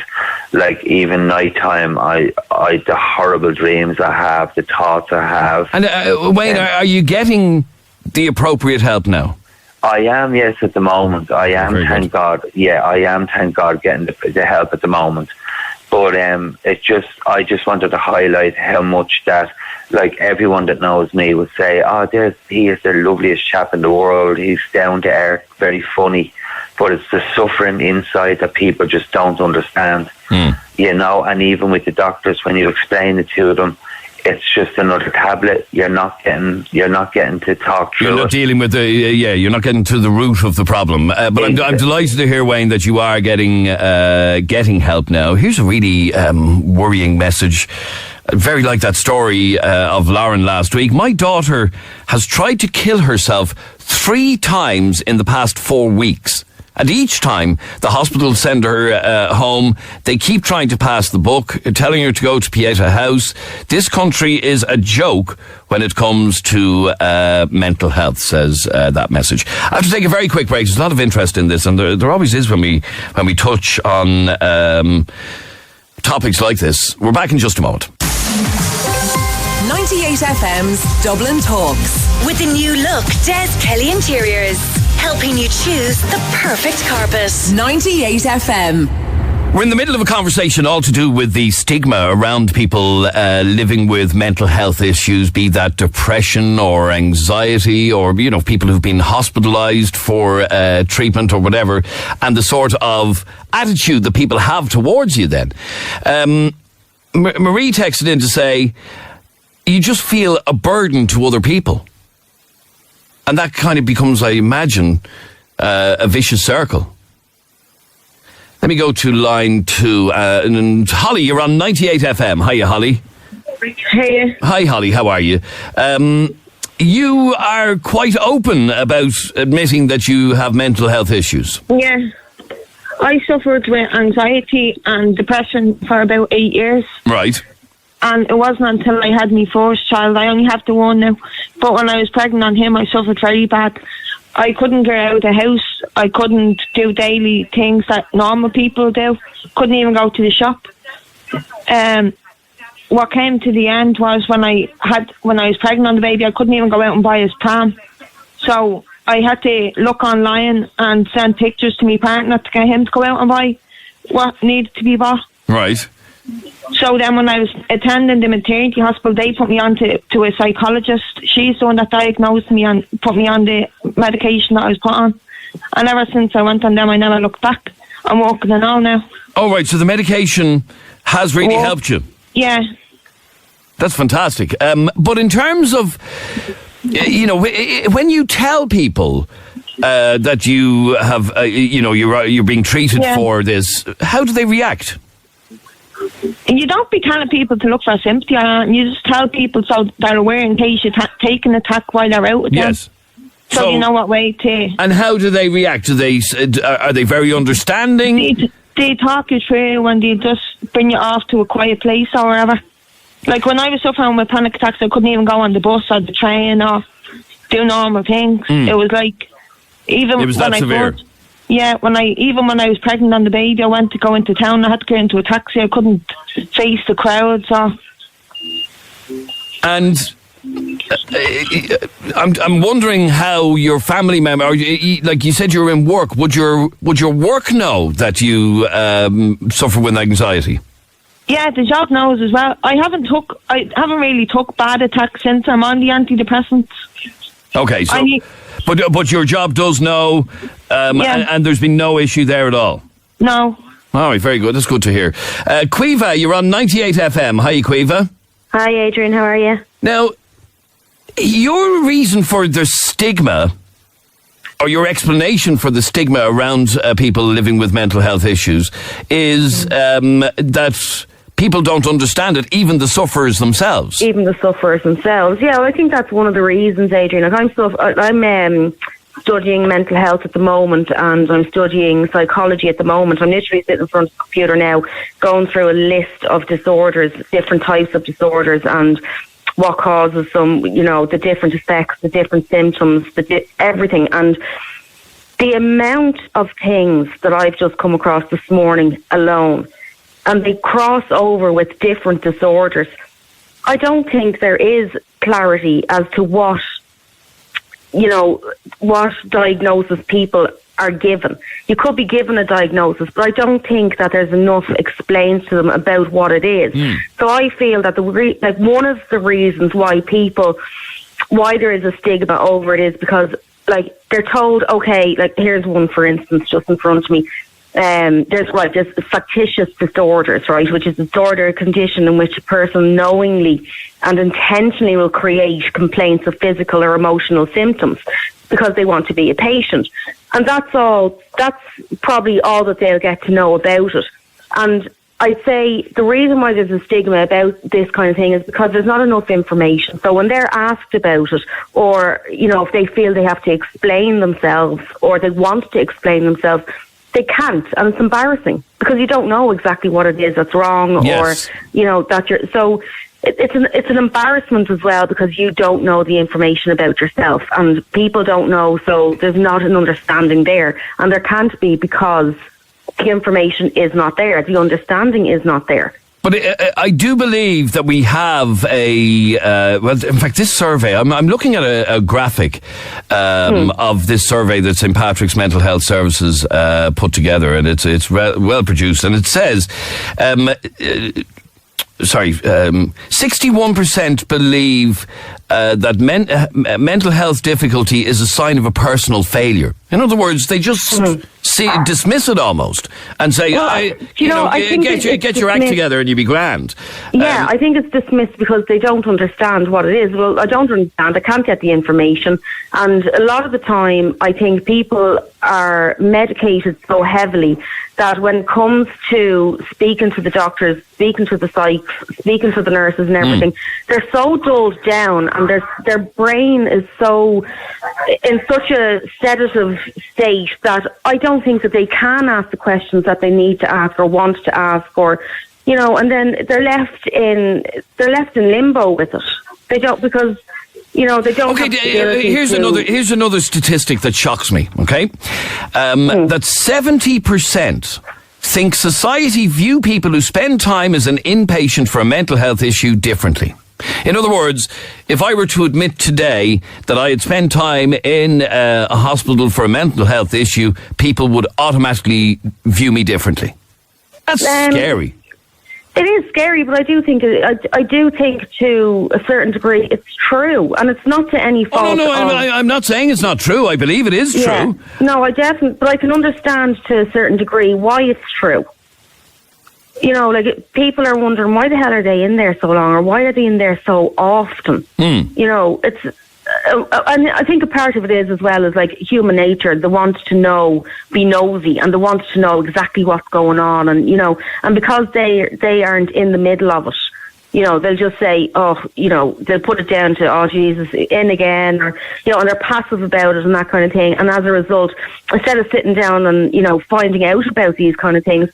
Like, even nighttime, the horrible dreams I have, the thoughts I have. And Wayne, are you getting the appropriate help now? I am, yes, at the moment. I am, thank God. Yeah, I am, thank God, getting the help at the moment. But I just wanted to highlight how much that like everyone that knows me would say, he is the loveliest chap in the world. He's down to earth, very funny. But it's the suffering inside that people just don't understand. You know, and even with the doctors, when you explain it to them, it's just another tablet. You're not getting to talk through. You're not dealing with you're not getting to the root of the problem. But I'm delighted to hear, Wayne, that you are getting help now. Here's a really worrying message. Very like that story of Lauren last week. My daughter has tried to kill herself 3 times in the past 4 weeks. And each time the hospital send her home, they keep trying to pass the buck, telling her to go to Pieta House. This country is a joke when it comes to mental health, says that message. I have to take a very quick break. There's a lot of interest in this, and there always is when we touch on topics like this. We're back in just a moment. 98FM's Dublin Talks. With the new look, Des Kelly Interiors. Helping you choose the perfect carpet. 98FM. We're in the middle of a conversation all to do with the stigma around people living with mental health issues, be that depression or anxiety or, you know, people who've been hospitalised for treatment or whatever, and the sort of attitude that people have towards you then. Marie texted in to say, you just feel a burden to other people. And that kind of becomes, I imagine, a vicious circle. Let me go to line 2. And Holly, you're on 98FM. Hiya, Holly. Hey. Hi, Holly. How are you? You are quite open about admitting that you have mental health issues. Yeah. I suffered with anxiety and depression for about 8 years. Right. And it wasn't until I had my first child. I only have the one now. But when I was pregnant on him, I suffered very bad. I couldn't get out of the house. I couldn't do daily things that normal people do. Couldn't even go to the shop. What came to the end was when I was pregnant on the baby, I couldn't even go out and buy his pram. So I had to look online and send pictures to my partner to get him to go out and buy what needed to be bought. Right. So then when I was attending the maternity hospital, they put me on to a psychologist. She's the one that diagnosed me and put me on the medication that I was put on. And ever since I went on them, I never looked back. I'm walking and all now. Oh, right. So the medication has really helped you? Yeah. That's fantastic. But in terms of, you know, when you tell people that you have, you're being treated for this, how do they react? You don't be telling people to look for sympathy. You just tell people so they're aware in case you take an attack while they're out with them. Yes. So you know what way to... And how do they react? Are they very understanding? They talk you through when they just bring you off to a quiet place or wherever. Like when I was suffering with panic attacks, I couldn't even go on the bus or the train or do normal things. It was like... Even it was when that severe? When I was pregnant on the baby, I went to go into town. I had to get into a taxi. I couldn't face the crowds. And I'm wondering how your family member, like you said, you're in work. Would your work know that you suffer with anxiety? Yeah, the job knows as well. I haven't really took bad attacks since I'm on the antidepressants. Okay, so. But your job does know, and there's been no issue there at all? No. All right, very good. That's good to hear. Quiva, you're on 98FM. Hi, Quiva. Hi, Adrian. How are you? Now, your reason for the stigma, or your explanation for the stigma around people living with mental health issues, is that people don't understand it, even the sufferers themselves. Even the sufferers themselves. Yeah, well, I think that's one of the reasons, Adrian. Like I'm studying mental health at the moment, and I'm studying psychology at the moment. I'm literally sitting in front of the computer now, going through a list of disorders, different types of disorders, and what causes them, the different effects, the different symptoms, everything. And the amount of things that I've just come across this morning alone, and they cross over with different disorders. I don't think there is clarity as to what diagnoses people are given. You could be given a diagnosis, but I don't think that there's enough explained to them about what it is. So I feel that one of the reasons why there is a stigma over it is because, like, they're told, okay, like, here's one, for instance, just in front of me. There's factitious disorders, right, which is a disorder, a condition in which a person knowingly and intentionally will create complaints of physical or emotional symptoms because they want to be a patient. And that's probably all that they'll get to know about it. And I'd say the reason why there's a stigma about this kind of thing is because there's not enough information. So when they're asked about it, or, you know, if they feel they have to explain themselves or they want to explain themselves, they can't, and it's embarrassing because you don't know exactly what it is that's wrong, yes. or, you know, that you're, so it's an embarrassment as well because you don't know the information about yourself and people don't know, so there's not an understanding there, and there can't be because the information is not there, the understanding is not there. But I do believe that we have in fact, this survey, I'm looking at a graphic of this survey that St. Patrick's Mental Health Services put together, and it's well produced, and it says 61% believe that mental health difficulty is a sign of a personal failure. In other words, they just dismiss it almost and say, get your act together and you'll be grand. Yeah, I think it's dismissed because they don't understand what it is. Well, I don't understand. I can't get the information. And a lot of the time, I think people are medicated so heavily that when it comes to speaking to the doctors, speaking to the psychs, speaking to the nurses and everything, they're so dulled down and their brain is so in such a sedative state that I don't think that they can ask the questions that they need to ask or want to ask, or, you know, and then they're left in limbo with it. They don't, because, you know, they don't. Okay, here's another statistic that shocks me. Okay, that 70% think society view people who spend time as an inpatient for a mental health issue differently. In other words, if I were to admit today that I had spent time in a hospital for a mental health issue, people would automatically view me differently. That's scary. It is scary, but I do think to a certain degree it's true, and it's not to any fault. I'm not saying it's not true. I believe it is true. No, I definitely, but I can understand to a certain degree why it's true. You know, like, people are wondering why the hell are they in there so long, or why are they in there so often? You know, it's. And I think a part of it is as well as like human nature, the want to know, be nosy, and the want to know exactly what's going on, and, you know, and because they aren't in the middle of it, you know, they'll just say, oh, you know, they'll put it down to, oh, Jesus, in again, or, you know, and they're passive about it and that kind of thing, and as a result, instead of sitting down and, you know, finding out about these kind of things,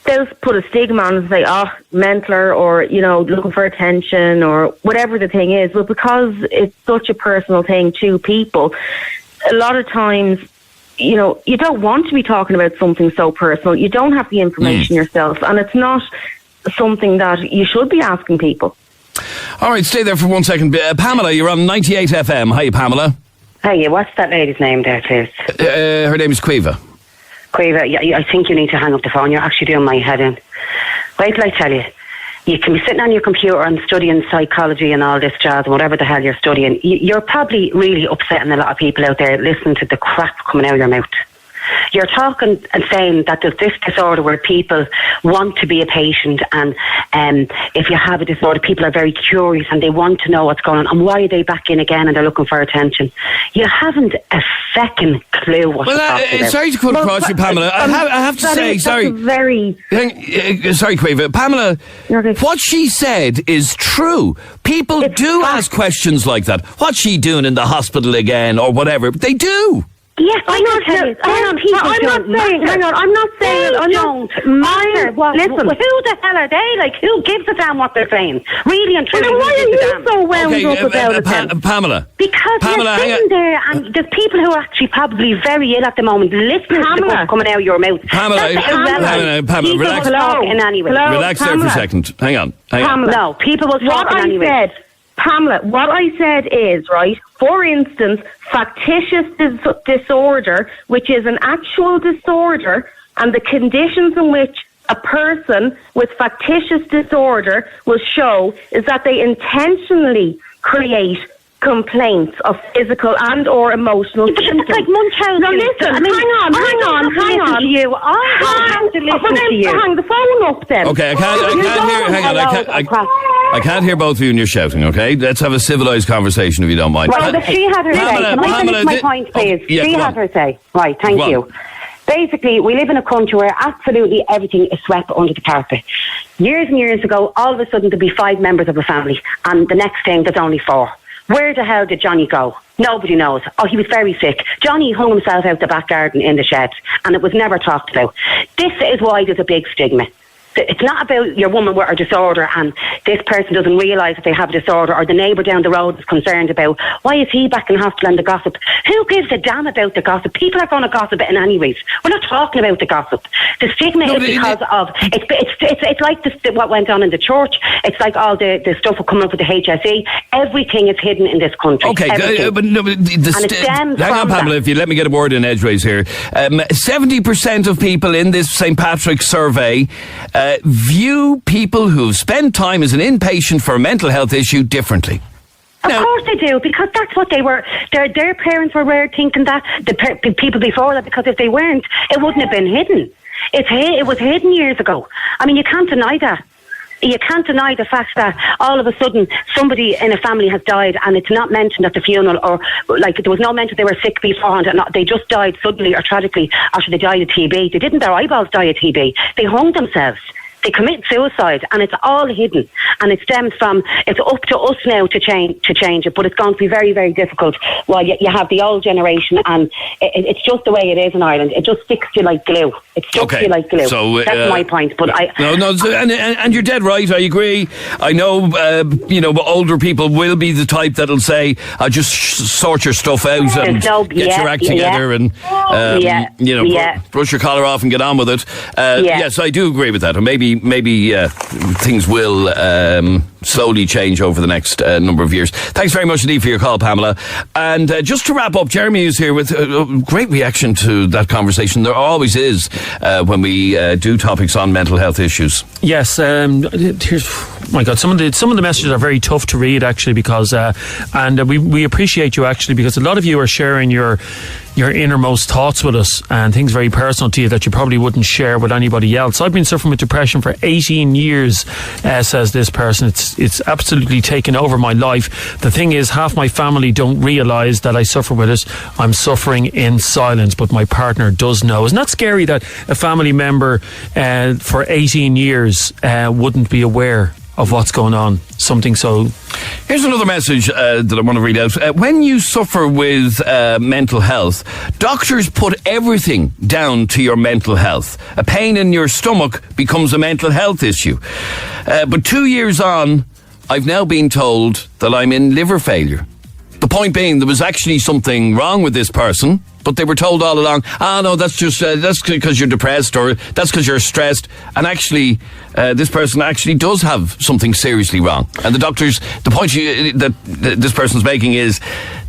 they'll put a stigma on and say, oh, mentaler, or, you know, looking for attention, or whatever the thing is. But because it's such a personal thing to people, a lot of times, you know, you don't want to be talking about something so personal. You don't have the information yourself, and it's not something that you should be asking people. All right, stay there for 1 second. Pamela, you're on 98FM. Hi, Pamela. Hiya, what's that lady's name there, please? Her name is Quiva. Quiva, yeah, I think you need to hang up the phone. You're actually doing my head in. Wait till I tell you. You can be sitting on your computer and studying psychology and all this jazz and whatever the hell you're studying. You're probably really upsetting a lot of people out there listening to the crap coming out of your mouth. You're talking and saying that there's this disorder where people want to be a patient, and if you have a disorder, people are very curious and they want to know what's going on, and why are they back in again and they're looking for attention. You haven't a second clue what you're talking about. Sorry to cut across you, Pamela. I have to say, sorry. Sorry, Quiva. Pamela, what she said is true. People do ask questions like that. What's she doing in the hospital again, or whatever? They do. Yes, I'm not saying. I'm not saying. Listen, who the hell are they? Like, who gives a damn what they're saying? Really and truly. Why are you so wound up about it then? Pamela. Because you're sitting there, and there's people who are actually probably very ill at the moment, listening to the stuff coming out of your mouth. Pamela, relax. Talking anyway. Relax there for a second. Hang on. No, people will talk anyway. Pamela, what I said is, right, for instance, factitious disorder, which is an actual disorder, and the conditions in which a person with factitious disorder will show is that they intentionally create complaints of physical and or emotional symptoms. Like Munchausen. Now listen, hang on. To you. I have to listen to you. Hang the phone up then. Okay, I can't hear both of you and you're shouting, okay? Let's have a civilised conversation if you don't mind. Well, she had her say. Can I finish my point, please? Yeah, she had her say. Right, thank Go on. you. Basically, we live in a country where absolutely everything is swept under the carpet. Years and years ago, all of a sudden there'd be 5 members of a family, and the next thing there's only 4. Where the hell did Johnny go? Nobody knows. Oh, he was very sick. Johnny hung himself out the back garden in the shed, and it was never talked about. This is why there's a big stigma. It's not about your woman with her disorder and this person doesn't realise that they have a disorder, or the neighbour down the road is concerned about why is he back in hospital and the gossip. Who gives a damn about the gossip? People are going to gossip it in any ways. We're not talking about the gossip. The stigma is because of it's like what went on in the church. It's like all the stuff coming up with the HSE. Everything is hidden in this country. Okay, hang on, Pamela, if you let me get a word in edgeways here. 70% of people in this St. Patrick's survey view people who've spent time as an inpatient for a mental health issue differently. Of course they do, because that's what they were. Their parents were thinking that, the people before that, because if they weren't, it wouldn't have been hidden. It was hidden years ago. I mean, you can't deny that. You can't deny the fact that all of a sudden somebody in a family has died and it's not mentioned at the funeral, or like there was no mention they were sick beforehand, and they just died suddenly or tragically after they died of TB. They didn't their eyeballs die of TB. They hung themselves. They commit suicide, and it's all hidden, and it stems from, it's up to us now to change it, but it's going to be very, very difficult while you have the old generation, and it's just the way it is in Ireland. It just sticks to you like glue. It sticks to you like glue. So, that's my point. But and you're dead right. I agree. I know, older people will be the type that'll say, "I'll just sort your stuff out and get your act together and brush your collar off and get on with it." Yes, I do agree with that, and maybe things will slowly change over the next number of years. Thanks very much indeed for your call, Pamela. And just to wrap up, Jeremy is here with a great reaction to that conversation. There always is when we do topics on mental health issues. Yes, here's, my God, some of the messages are very tough to read, actually, because and we appreciate you, actually, because a lot of you are sharing your innermost thoughts with us and things very personal to you that you probably wouldn't share with anybody else. I've been suffering with depression for 18 years, says this person. It's absolutely taken over my life. The thing is, half my family don't realise that I suffer with it. I'm suffering in silence, but my partner does know. Isn't that scary that a family member for 18 years wouldn't be aware of what's going on? Something so... Here's another message that I want to read out. When you suffer with mental health, doctors put everything down to your mental health. A pain in your stomach becomes a mental health issue. But 2 years on, I've now been told that I'm in liver failure. The point being, there was actually something wrong with this person, but they were told all along, no, that's just that's because you're depressed, or that's because you're stressed. And actually, this person actually does have something seriously wrong. And the doctors, the point that this person's making is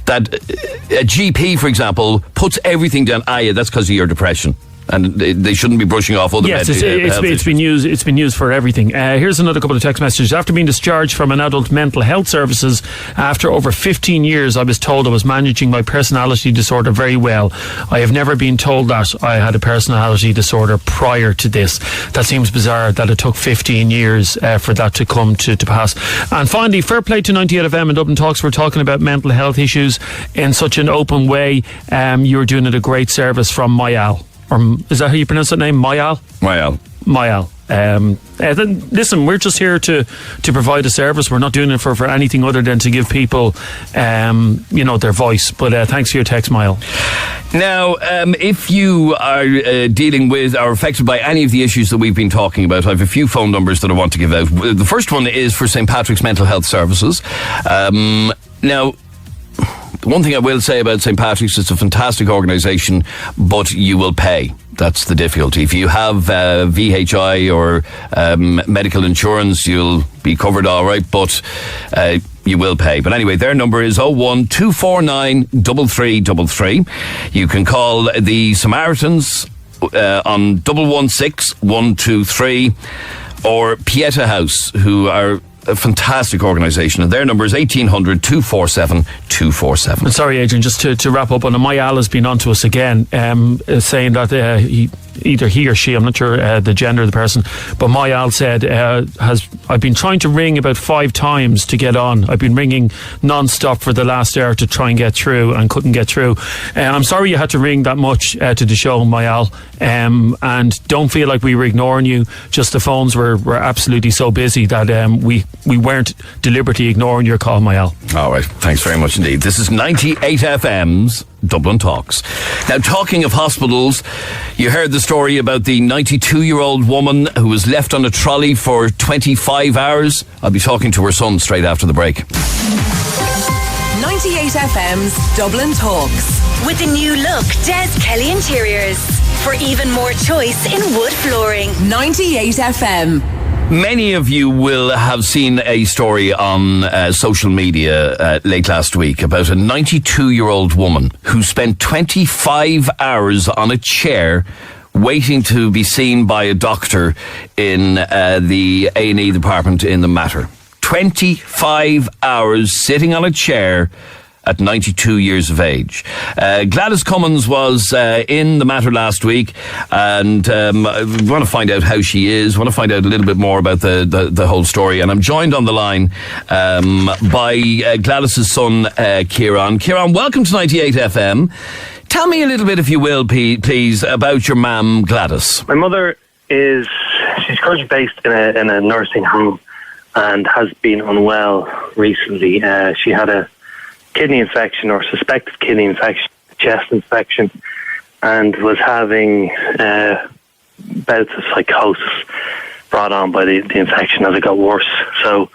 that a GP, for example, puts everything down. That's because of your depression. And they shouldn't be brushing off other Yes, it's been used for everything. Here's another couple of text messages. After being discharged from an adult mental health services after over 15 years, I was told I was managing my personality disorder very well. I have never been told that I had a personality disorder prior to this. That seems bizarre that it took 15 years for that to come to pass. And finally, fair play to 98FM and Dublin Talks. We're talking about mental health issues in such an open way. You're doing it a great service from Mayal. Or is that how you pronounce that name? Mayal? Mayal. Listen, we're just here to provide a service. We're not doing it for anything other than to give people, their voice. But thanks for your text, Mayal. Now, if you are dealing with or affected by any of the issues that we've been talking about, I have a few phone numbers that I want to give out. The first one is for St. Patrick's Mental Health Services. Now, one thing I will say about St. Patrick's, it's a fantastic organisation, but you will pay. That's the difficulty. If you have VHI or medical insurance, you'll be covered all right, but you will pay. But anyway, their number is 01249 3333. You can call the Samaritans on 116 123, or Pieta House, who are a fantastic organisation, and their number is 1800 247 247. Sorry, Adrian, just to wrap up on it, my Al has been on to us again, saying that either he or she, I'm not sure the gender of the person, but my Al said, I've been trying to ring about 5 times to get on. I've been ringing non-stop for the last hour to try and get through, and couldn't get through. I'm sorry you had to ring that much to the show, my Al, and don't feel like we were ignoring you. Just the phones were absolutely so busy that we weren't deliberately ignoring your call, my Al. All right, thanks very much indeed. This is 98FM's Dublin Talks. Now, talking of hospitals, you heard the story about the 92-year-old woman who was left on a trolley for 25 hours. I'll be talking to her son straight after the break. 98FM's Dublin Talks. With the new look Des Kelly Interiors. For even more choice in wood flooring. 98FM. Many of you will have seen a story on social media late last week about a 92-year-old woman who spent 25 hours on a chair waiting to be seen by a doctor in the A&E department in the Mater. 25 hours sitting on a chair at 92 years of age. Gladys Cummins was in the Mater last week, and I want to find out how she is, want to find out a little bit more about the whole story, and I'm joined on the line by Gladys's son, Kieran. Kieran, welcome to 98FM. Tell me a little bit, if you will, please, about your mum, Gladys. My mother she's currently based in a nursing home and has been unwell recently. She had a kidney infection, or suspected kidney infection, chest infection, and was having bouts of psychosis brought on by the infection as it got worse. So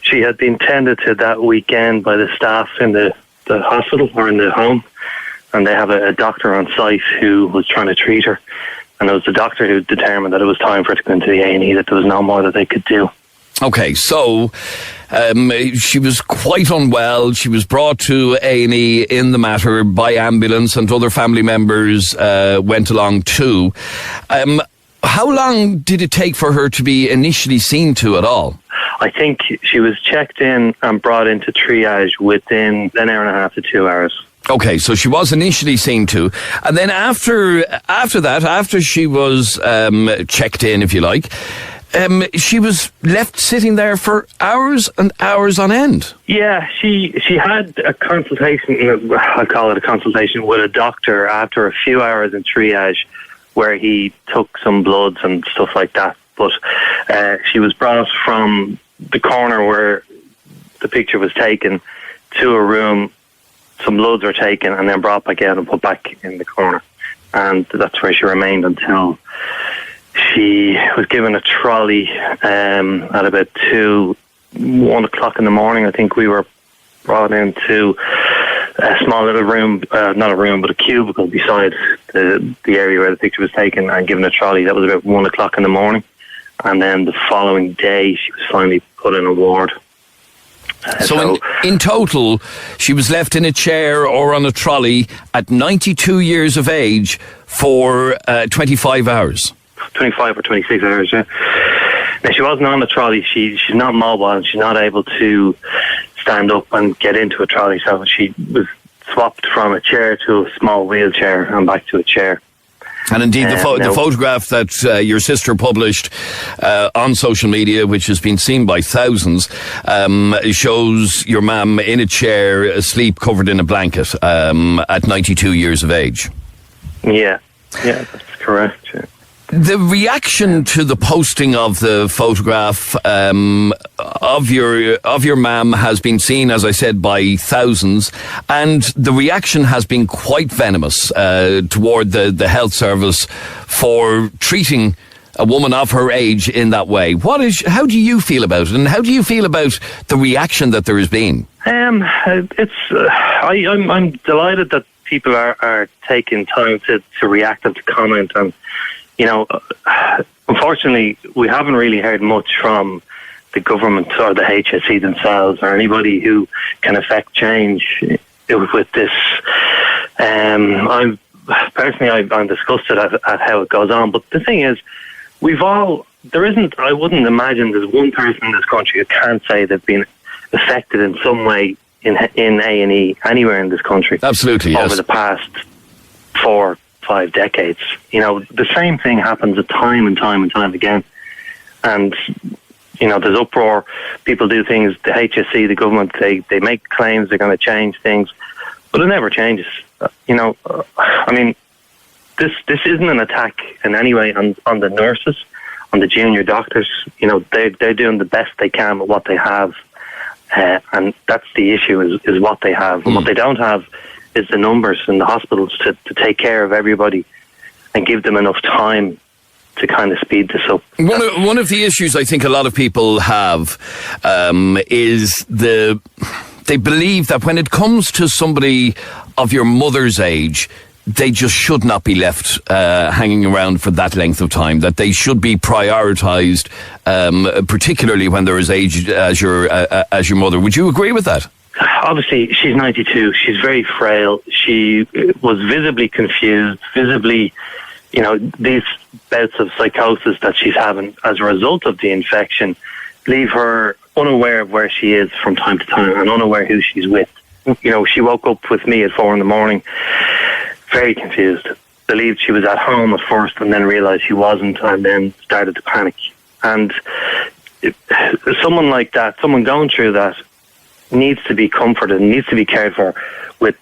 she had been tended to that weekend by the staff in the hospital or in the home, and they have a doctor on site who was trying to treat her, and it was the doctor who determined that it was time for her to go into the A&E, that there was no more that they could do. Okay, so she was quite unwell. She was brought to A&E in the Mater by ambulance, and other family members went along too. How long did it take for her to be initially seen to at all? I think she was checked in and brought into triage within an hour and a half to 2 hours. Okay, so she was initially seen to, and then after that, after she was checked in, if you like, she was left sitting there for hours and hours on end. Yeah, she had a consultation, I call it a consultation, with a doctor after a few hours in triage, where he took some bloods and stuff like that. But she was brought from the corner where the picture was taken to a room. Some bloods were taken and then brought back out and put back in the corner. And that's where she remained until she was given a trolley at about 1 o'clock in the morning. I think we were brought into a small little room, not a room, but a cubicle beside the area where the picture was taken, and given a trolley. That was about 1 o'clock in the morning. And then the following day, she was finally put in a ward. So in total, she was left in a chair or on a trolley at 92 years of age for 25 hours. 25 or 26 hours, yeah. Now, she wasn't on the trolley. She's not mobile, and she's not able to stand up and get into a trolley. So she was swapped from a chair to a small wheelchair and back to a chair. And indeed, the photograph that your sister published on social media, which has been seen by thousands, shows your mum in a chair, asleep, covered in a blanket, at 92 years of age. Yeah, that's correct. Yeah. The reaction to the posting of the photograph of your mum has been seen, as I said, by thousands, and the reaction has been quite venomous toward the health service for treating a woman of her age in that way. How do you feel about it, and how do you feel about the reaction that there has been? I'm delighted that people are taking time to react and to comment, and unfortunately, we haven't really heard much from the government or the HSE themselves or anybody who can affect change with this. I'm disgusted at how it goes on. But the thing is, I wouldn't imagine there's one person in this country who can't say they've been affected in some way in A&E anywhere in this country. Absolutely, yes. Over the past 4-5 decades. The same thing happens time and time again. And, there's uproar. People do things, the HSE, the government, they make claims they're going to change things, but it never changes. This isn't an attack in any way on the nurses, on the junior doctors. They're doing the best they can with what they have. And that's the issue is what they have. And what they don't have is the numbers in the hospitals to take care of everybody and give them enough time to kind of speed this up. One of the issues I think a lot of people have is they believe that when it comes to somebody of your mother's age, they just should not be left hanging around for that length of time, that they should be prioritised, particularly when they're as aged as your mother. Would you agree with that? Obviously, she's 92. She's very frail. She was visibly confused, these bouts of psychosis that she's having as a result of the infection leave her unaware of where she is from time to time and unaware who she's with. She woke up with me at 4 a.m, very confused. Believed she was at home at first and then realised she wasn't and then started to panic. And someone like that, someone going through that, needs to be comforted, needs to be cared for with,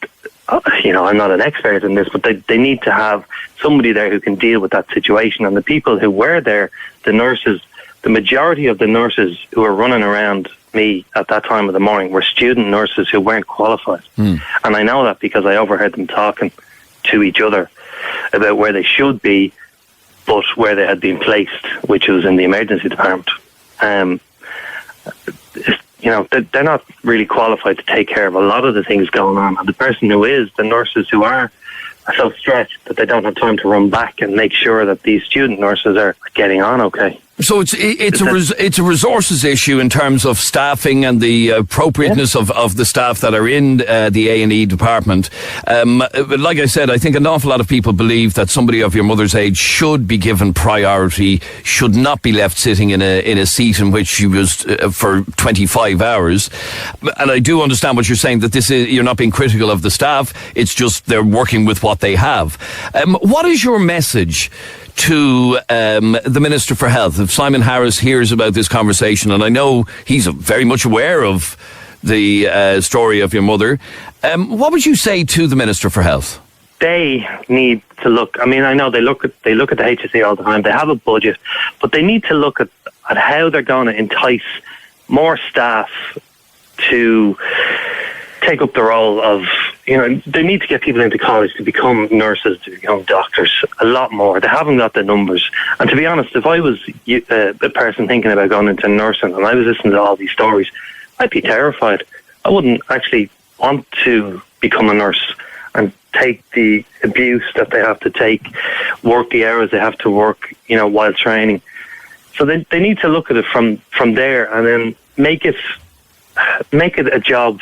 I'm not an expert in this, but they need to have somebody there who can deal with that situation. And the people who were there, the nurses, the majority of the nurses who were running around me at that time of the morning were student nurses who weren't qualified. And I know that because I overheard them talking to each other about where they should be, but where they had been placed, which was in the emergency department. They're not really qualified to take care of a lot of the things going on. And the person who is, the nurses who are so stretched that they don't have time to run back and make sure that these student nurses are getting on okay. So it's a resources issue in terms of staffing and the appropriateness of the staff that are in the A&E department. Like I said, I think an awful lot of people believe that somebody of your mother's age should be given priority, should not be left sitting in a seat in which she was for 25 hours. And I do understand what you're saying, that you're not being critical of the staff. It's just they're working with what they have. What is your message to the Minister for Health? If Simon Harris hears about this conversation, and I know he's very much aware of the story of your mother, what would you say to the Minister for Health? They need to look. I know they look at the HSE all the time. They have a budget, but they need to look at how they're going to entice more staff to take up the role of, they need to get people into college to become nurses, to become doctors, a lot more. They haven't got the numbers. And to be honest, if I was a person thinking about going into nursing and I was listening to all these stories, I'd be terrified. I wouldn't actually want to become a nurse and take the abuse that they have to take, work the hours they have to work, while training. So they need to look at it from there and then make it a job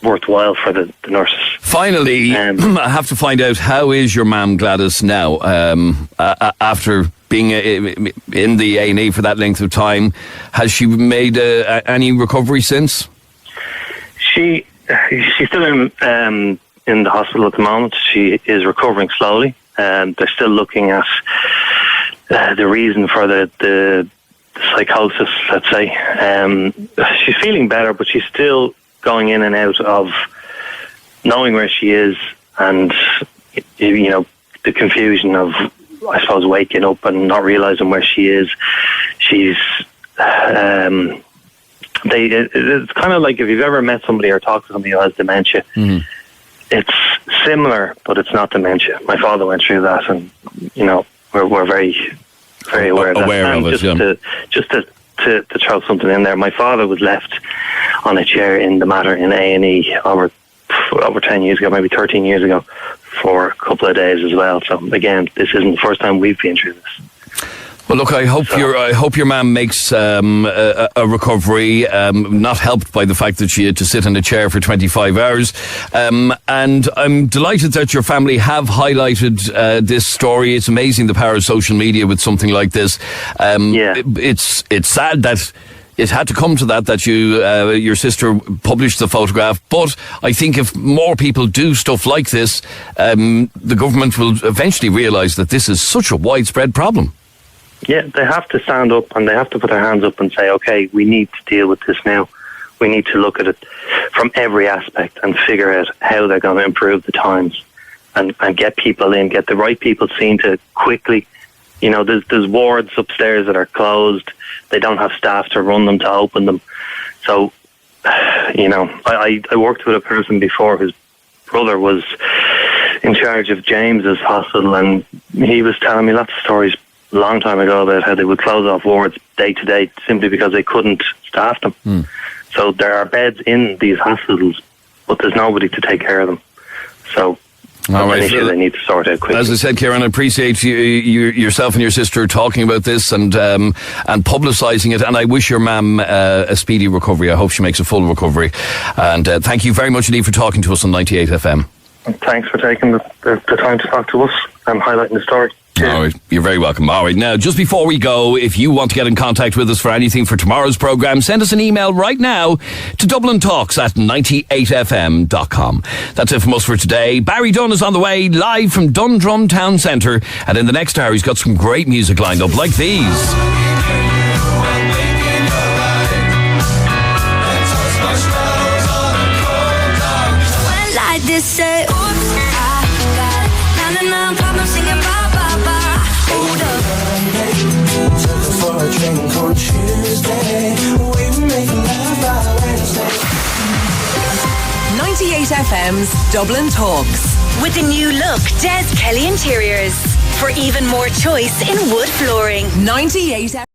worthwhile for the nurses. Finally, I have to find out, how is your mum Gladys now, after being in the A&E for that length of time? Has she made any recovery since? She's still in the hospital at the moment. She is recovering slowly. They're still looking at the reason for the psychosis, let's say. She's feeling better, but she's still going in and out of knowing where she is, and the confusion of, I suppose, waking up and not realising where she is. She's it's kind of like if you've ever met somebody or talked to somebody who has dementia. Mm-hmm. It's similar, but it's not dementia. My father went through that, and we're very, very aware of that. Just to throw something in there, my father was left on a chair in the Mater in A&E over 10 years ago, maybe 13 years ago, for a couple of days as well. So again, this isn't the first time we've been through this. Well, look, I hope your mum makes a recovery, not helped by the fact that she had to sit in a chair for 25 hours. And I'm delighted that your family have highlighted this story. It's amazing the power of social media with something like this. It's sad that it had to come to that your sister published the photograph. But I think if more people do stuff like this, the government will eventually realise that this is such a widespread problem. Yeah, they have to stand up and they have to put their hands up and say, okay, we need to deal with this now. We need to look at it from every aspect and figure out how they're going to improve the times and get people in, get the right people seen to quickly. You know, there's wards upstairs that are closed. They don't have staff to run them, to open them. So, you know, I worked with a person before whose brother was in charge of James's hospital, and he was telling me lots of stories a long time ago about how they would close off wards day to day simply because they couldn't staff them. So there are beds in these hospitals, but there's nobody to take care of them. So that's an issue they need to sort out quickly. As I said, Kieran, I appreciate you yourself and your sister talking about this and publicising it, and I wish your mum a speedy recovery. I hope she makes a full recovery. And thank you very much indeed for talking to us on 98 FM. Thanks for taking the time to talk to us and highlighting the story. All right, you're very welcome. All right, now, just before we go, if you want to get in contact with us for anything for tomorrow's programme, send us an email right now to dublintalks@98fm.com. That's it from us for today. Barry Dunn is on the way, live from Dundrum Town Centre, and in the next hour, he's got some great music lined up, like these. Like this, say, oops, I got 99 problems singing bye bye bye. Hold up. Took her for a drink on Tuesday. We were making love by Wednesday. 98 FM's Dublin Talks. With the new look, Des Kelly Interiors. For even more choice in wood flooring. 98